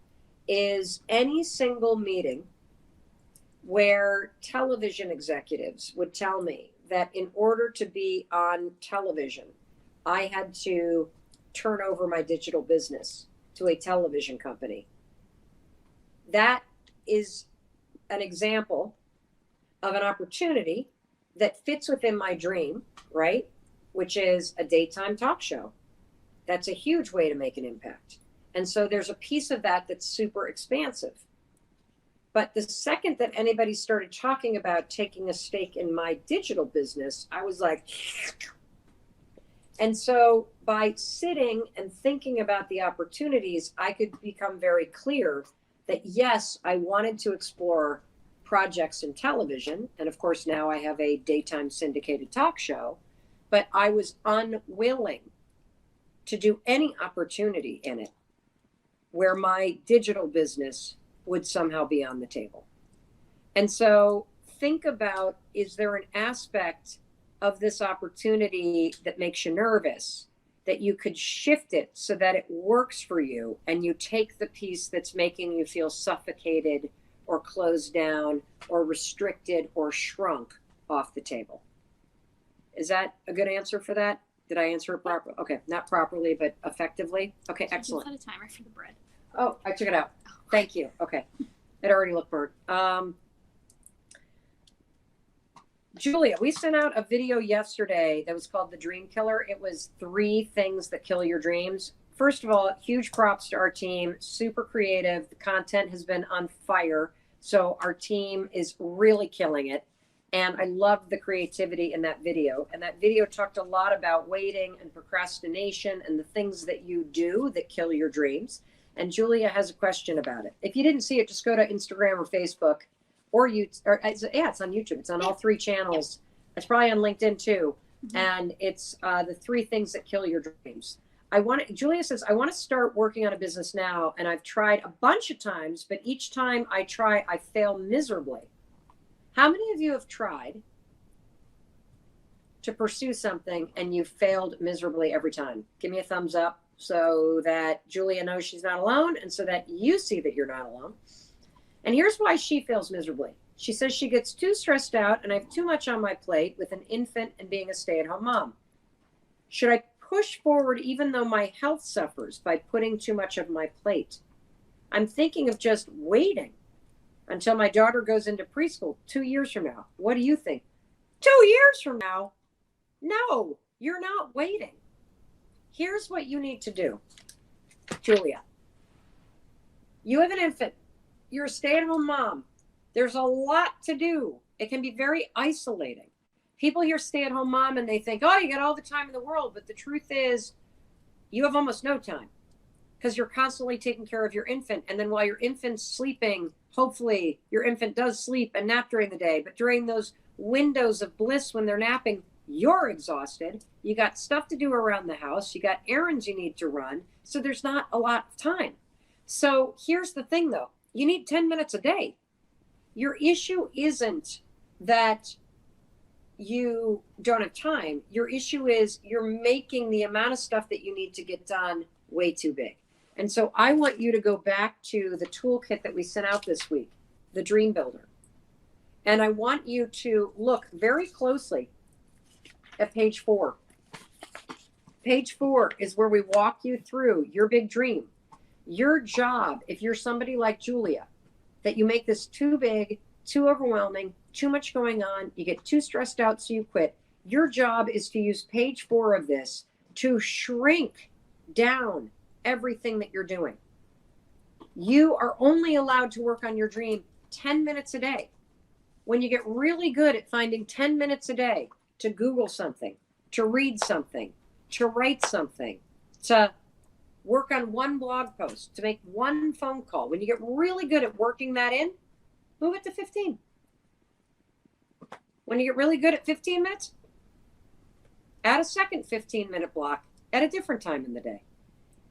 is any single meeting where television executives would tell me that in order to be on television, I had to turn over my digital business to a television company. That is an example of an opportunity that fits within my dream, right? Which is a daytime talk show. That's a huge way to make an impact. And so there's a piece of that that's super expansive. But the second that anybody started talking about taking a stake in my digital business, I was like, and so by sitting and thinking about the opportunities, I could become very clear that yes, I wanted to explore projects in television. And of course, now I have a daytime syndicated talk show, but I was unwilling to do any opportunity in it where my digital business would somehow be on the table. And so think about, is there an aspect of this opportunity that makes you nervous that you could shift it so that it works for you and you take the piece that's making you feel suffocated or closed down or restricted or shrunk off the table? Is that a good answer for that? Did I answer it properly? Okay, not properly, but effectively. Okay, excellent. I set a timer for the bread. Oh, I took it out. Thank you. Okay. It already looked burnt. Julia, we sent out a video yesterday that was called The Dream Killer. It was 3 things that kill your dreams. First of all, huge props to our team. Super creative. The content has been on fire. So our team is really killing it. And I loved the creativity in that video. And that video talked a lot about waiting and procrastination and the things that you do that kill your dreams. And Julia has a question about it. If you didn't see it, just go to Instagram or Facebook or YouTube. It's on YouTube. It's on all 3 channels. It's probably on LinkedIn too. Mm-hmm. And it's the 3 things that kill your dreams. Julia says, I want to start working on a business now. And I've tried a bunch of times, but each time I try, I fail miserably. How many of you have tried to pursue something and you failed miserably every time? Give me a thumbs up so that Julia knows she's not alone and so that you see that you're not alone. And here's why she fails miserably. She says she gets too stressed out and I have too much on my plate with an infant and being a stay-at-home mom. Should I push forward even though my health suffers by putting too much of my plate? I'm thinking of just waiting until my daughter goes into preschool 2 years from now. What do you think? 2 years from now? No, you're not waiting. Here's what you need to do, Julia. You have an infant. You're a stay-at-home mom. There's a lot to do. It can be very isolating. People hear stay-at-home mom and they think, oh, you got all the time in the world. But the truth is, you have almost no time because you're constantly taking care of your infant. And then while your infant's sleeping, hopefully your infant does sleep and nap during the day. But during those windows of bliss when they're napping, you're exhausted. You got stuff to do around the house. You got errands you need to run. So there's not a lot of time. So here's the thing, though. You need 10 minutes a day. Your issue isn't that you don't have time. Your issue is you're making the amount of stuff that you need to get done way too big. And so I want you to go back to the toolkit that we sent out this week, the Dream Builder. And I want you to look very closely at page 4. Page 4 is where we walk you through your big dream. Your job, if you're somebody like Julia, that you make this too big, too overwhelming, too much going on, you get too stressed out, so you quit. Your job is to use page 4 of this to shrink down everything that you're doing. You are only allowed to work on your dream 10 minutes a day. When you get really good at finding 10 minutes a day to Google something, to read something, to write something, to work on one blog post, to make one phone call, when you get really good at working that in, move it to 15. When you get really good at 15 minutes, Add a second 15-minute block at a different time in the day.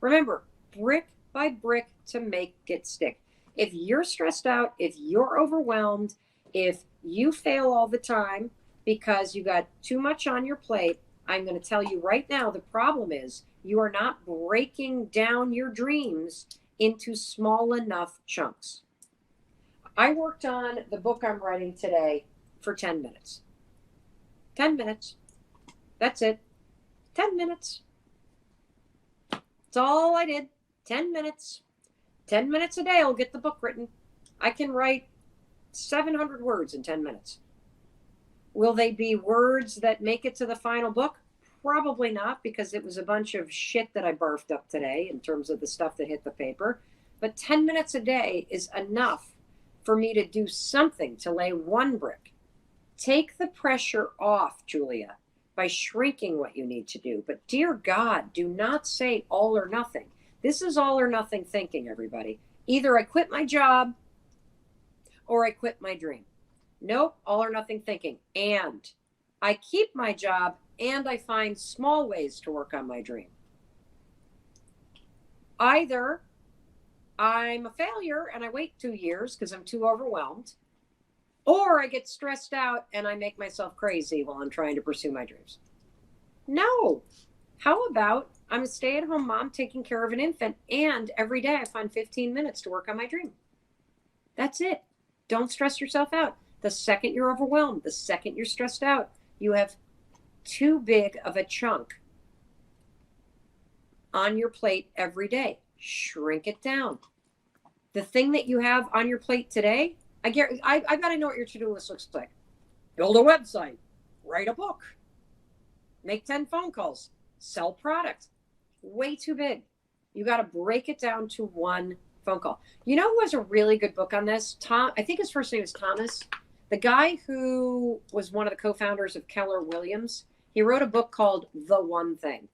Remember, brick by brick to make it stick. If you're stressed out, if you're overwhelmed, if you fail all the time because you got too much on your plate, I'm going to tell you right now, the problem is you are not breaking down your dreams into small enough chunks. I worked on the book I'm writing today for 10 minutes. 10 minutes. That's it. 10 minutes. That's all I did. 10 minutes. 10 minutes a day, I'll get the book written. I can write 700 words in 10 minutes. Will they be words that make it to the final book? Probably not, because it was a bunch of shit that I barfed up today in terms of the stuff that hit the paper. But 10 minutes a day is enough for me to do something, to lay one brick. Take the pressure off, Julia, by shrinking what you need to do. But dear God, do not say all or nothing. This is all or nothing thinking, everybody. Either I quit my job or I quit my dream. Nope, all or nothing thinking. And I keep my job and I find small ways to work on my dream. Either I'm a failure and I wait 2 years because I'm too overwhelmed, or I get stressed out and I make myself crazy while I'm trying to pursue my dreams. No. How about I'm a stay-at-home mom taking care of an infant, and every day I find 15 minutes to work on my dream. That's it. Don't stress yourself out. The second you're overwhelmed, the second you're stressed out, you have too big of a chunk on your plate every day. Shrink it down. The thing that you have on your plate today, I got to know what your to-do list looks like. Build a website, write a book, make 10 phone calls, sell product. Way too big. You got to break it down to one phone call. You know who has a really good book on this? Tom, I think his first name is Thomas. The guy who was one of the co-founders of Keller Williams, he wrote a book called The One Thing.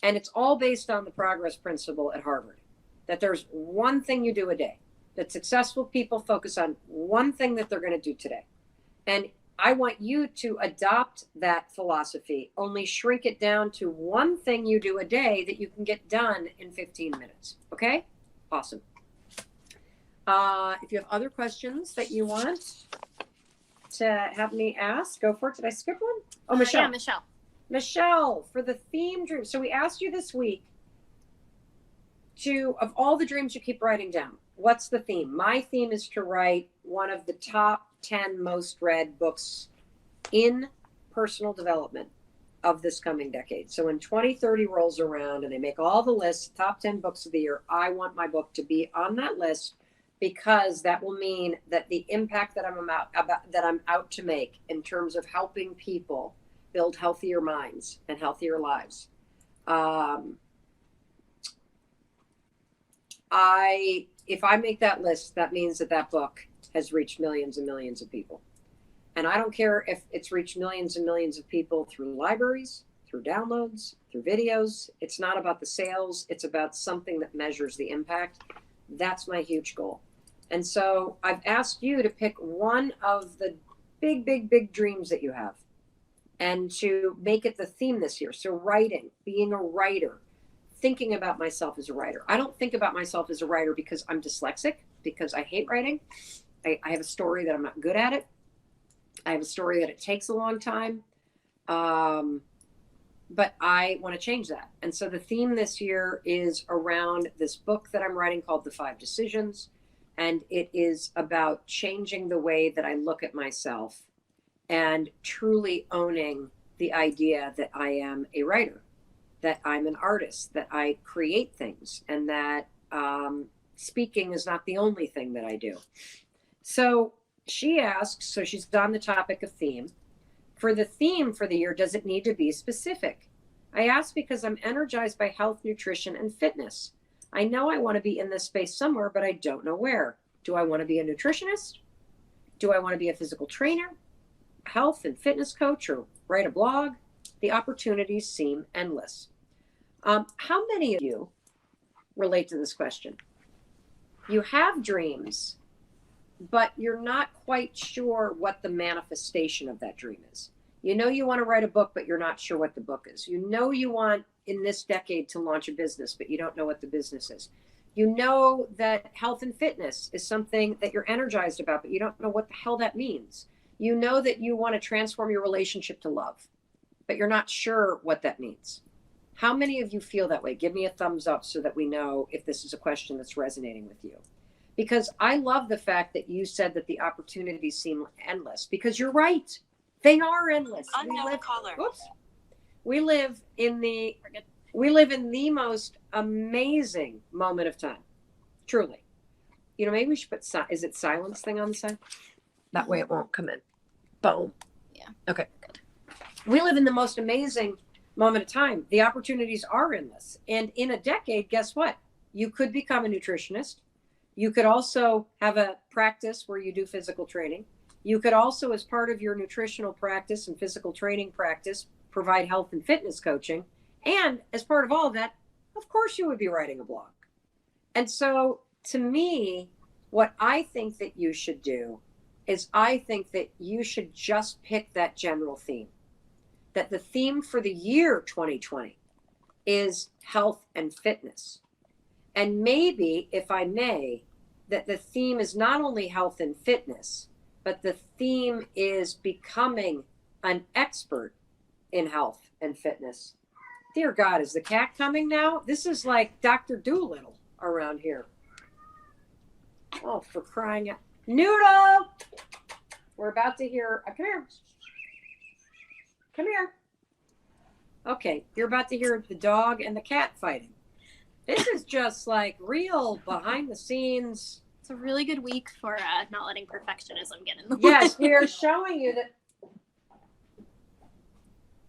And it's all based on the progress principle at Harvard, that there's one thing you do a day, that successful people focus on one thing that they're going to do today. And I want you to adopt that philosophy, only shrink it down to one thing you do a day that you can get done in 15 minutes. Okay? Awesome. If you have other questions that you want to have me ask, go for it. Did I skip one? Oh, Michelle. Yeah, Michelle. Michelle, for the theme dream. So we asked you this week of all the dreams you keep writing down, what's the theme? My theme is to write one of the top 10 most read books in personal development of this coming decade. So when 2030 rolls around and they make all the lists, top 10 books of the year, I want my book to be on that list, because that will mean that the impact that I'm out to make in terms of helping people build healthier minds and healthier lives. If I make that list, that means that book has reached millions and millions of people. And I don't care if it's reached millions and millions of people through libraries, through downloads, through videos. It's not about the sales. It's about something that measures the impact. That's my huge goal. And so I've asked you to pick one of the big, big, big dreams that you have and to make it the theme this year. So writing, being a writer, thinking about myself as a writer. I don't think about myself as a writer because I'm dyslexic, because I hate writing. I have a story that I'm not good at it. I have a story that it takes a long time. But I want to change that. And so the theme this year is around this book that I'm writing called The 5 Decisions. And it is about changing the way that I look at myself and truly owning the idea that I am a writer, that I'm an artist, that I create things, and that speaking is not the only thing that I do. So she asks, so she's on the topic of theme. For the theme for the year, does it need to be specific? I ask because I'm energized by health, nutrition, and fitness. I know I want to be in this space somewhere, but I don't know where. Do I want to be a nutritionist? Do I want to be a physical trainer, health and fitness coach, or write a blog? The opportunities seem endless. How many of you relate to this question? You have dreams, but you're not quite sure what the manifestation of that dream is. You know you want to write a book, but you're not sure what the book is. You know you want in this decade to launch a business, but you don't know what the business is. You know that health and fitness is something that you're energized about, but you don't know what the hell that means. You know that you want to transform your relationship to love, but you're not sure what that means. How many of you feel that way? Give me a thumbs up so that we know if this is a question that's resonating with you. Because I love the fact that you said that the opportunities seem endless, because you're right. They are endless. We live in the most amazing moment of time. Truly. You know, maybe we should put, is it silence thing on the side? That way it won't come in. Boom. Yeah. Okay. Good. We live in the most amazing moment of time. The opportunities are endless. And in a decade, guess what? You could become a nutritionist. You could also have a practice where you do physical training. You could also, as part of your nutritional practice and physical training practice, provide health and fitness coaching. And as part of all of that, of course, you would be writing a blog. And so to me, what I think that you should do is I think that you should just pick that general theme. That the theme for the year 2020 is health and fitness. And maybe, if I may, that the theme is not only health and fitness, but the theme is becoming an expert in health and fitness. Dear God, is the cat coming now? This is like Dr. Doolittle around here. Oh, for crying out. Noodle! We're about to hear, come here. Come here. Okay, you're about to hear the dog and the cat fighting. This is just like real behind the scenes. It's a really good week for not letting perfectionism get in the way. Yes, we are showing you that.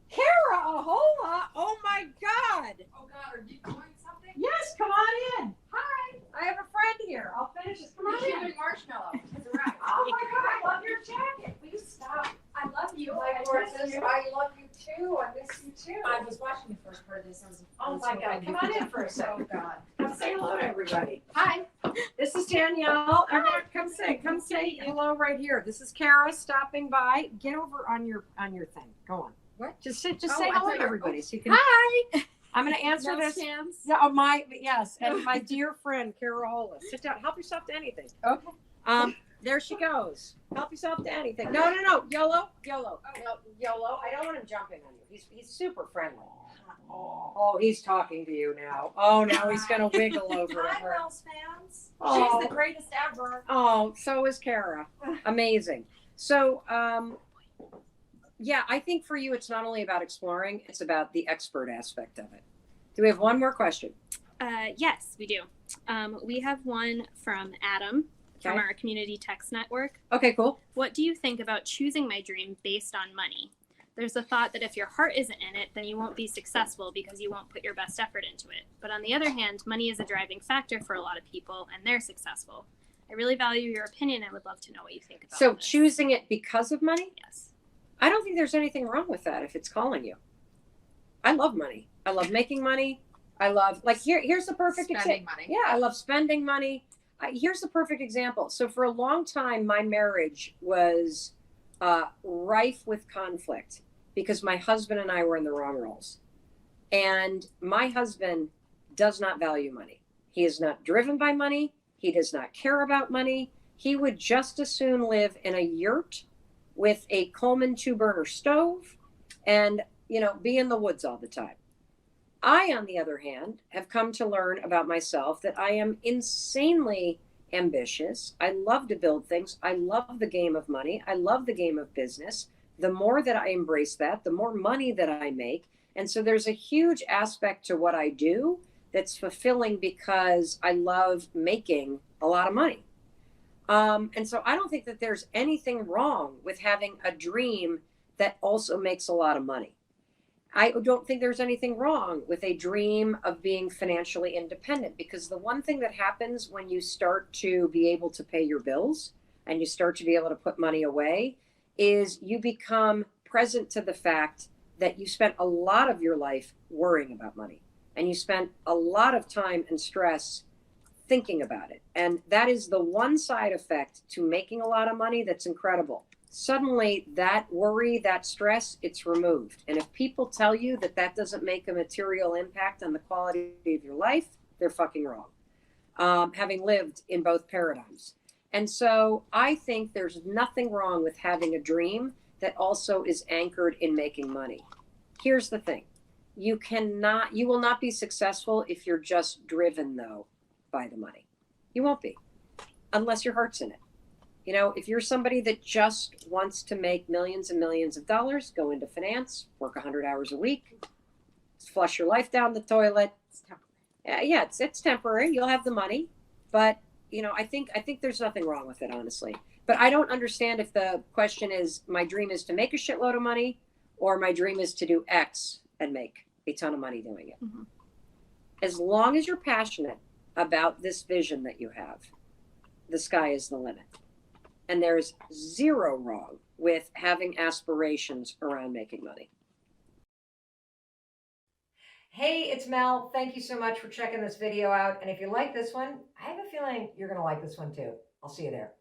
Kara, a whole lot. Oh my God. Oh God, are you doing something? Yes, come on in. Hi, I have a friend here. I'll finish this. Come on You're in. doing marshmallow. That's right. Oh my God, I love your jacket. Will you stop? I love you. My gorgeous. I love you too. I miss you too. I was watching the first part of this. Oh my God, come on in for a second. Oh God. Come say hello to everybody. Hi. This is Danielle. Everyone, come say hello right here. This is Kara stopping by. Get over on your thing. Go on. What? Just say I hello thought to you- everybody. So you can. Hi. I'm going to answer No this. chance. Yeah, yes, and my dear friend Kara Hollis. Sit down. Help yourself to anything. Okay. There she goes. Help yourself to anything. No. YOLO. No, YOLO. I don't want him jumping on you. He's super friendly. Oh, he's talking to you now. Oh, now he's going to wiggle over to Hi, her. Wells fans. Oh. She's the greatest ever. Oh, so is Kara. Amazing. So, yeah, I think for you, it's not only about exploring, it's about the expert aspect of it. Do we have one more question? Yes, we do. We have one from Adam from Okay. our community text network. Okay, cool. What do you think about choosing my dream based on money? There's a thought that if your heart isn't in it, then you won't be successful because you won't put your best effort into it. But on the other hand, money is a driving factor for a lot of people and they're successful. I really value your opinion. I would love to know what you think about So this. choosing it because of money? Yes. I don't think there's anything wrong with that if it's calling you. I love money. I love making money. I love, like, here's the perfect Spending example. money. Yeah, I love spending money. Here's the perfect example. So for a long time, my marriage was rife with conflict because my husband and I were in the wrong roles. And my husband does not value money. He is not driven by money. He does not care about money. He would just as soon live in a yurt with a Coleman 2-burner stove and, be in the woods all the time. I, on the other hand, have come to learn about myself that I am insanely ambitious. I love to build things. I love the game of money. I love the game of business. The more that I embrace that, the more money that I make. And so there's a huge aspect to what I do that's fulfilling because I love making a lot of money. And so I don't think that there's anything wrong with having a dream that also makes a lot of money. I don't think there's anything wrong with a dream of being financially independent, because the one thing that happens when you start to be able to pay your bills and you start to be able to put money away is you become present to the fact that you spent a lot of your life worrying about money and you spent a lot of time and stress thinking about it. And that is the one side effect to making a lot of money that's incredible. suddenly that worry, that stress, it's removed. And if people tell you that that doesn't make a material impact on the quality of your life, they're fucking wrong. Having lived in both paradigms. And so I think there's nothing wrong with having a dream that also is anchored in making money. Here's the thing. You will not be successful if you're just driven though by the money. You won't be, unless your heart's in it. You know, if you're somebody that just wants to make millions and millions of dollars, go into finance, work 100 hours a week, flush your life down the toilet. Yeah, it's temporary. You'll have the money, but you know, I think there's nothing wrong with it, honestly. But I don't understand if the question is my dream is to make a shitload of money, or my dream is to do X and make a ton of money doing it. Mm-hmm. As long as you're passionate about this vision that you have, the sky is the limit. And there's zero wrong with having aspirations around making money. Hey, it's Mel. Thank you so much for checking this video out. And if you like this one, I have a feeling you're going to like this one too. I'll see you there.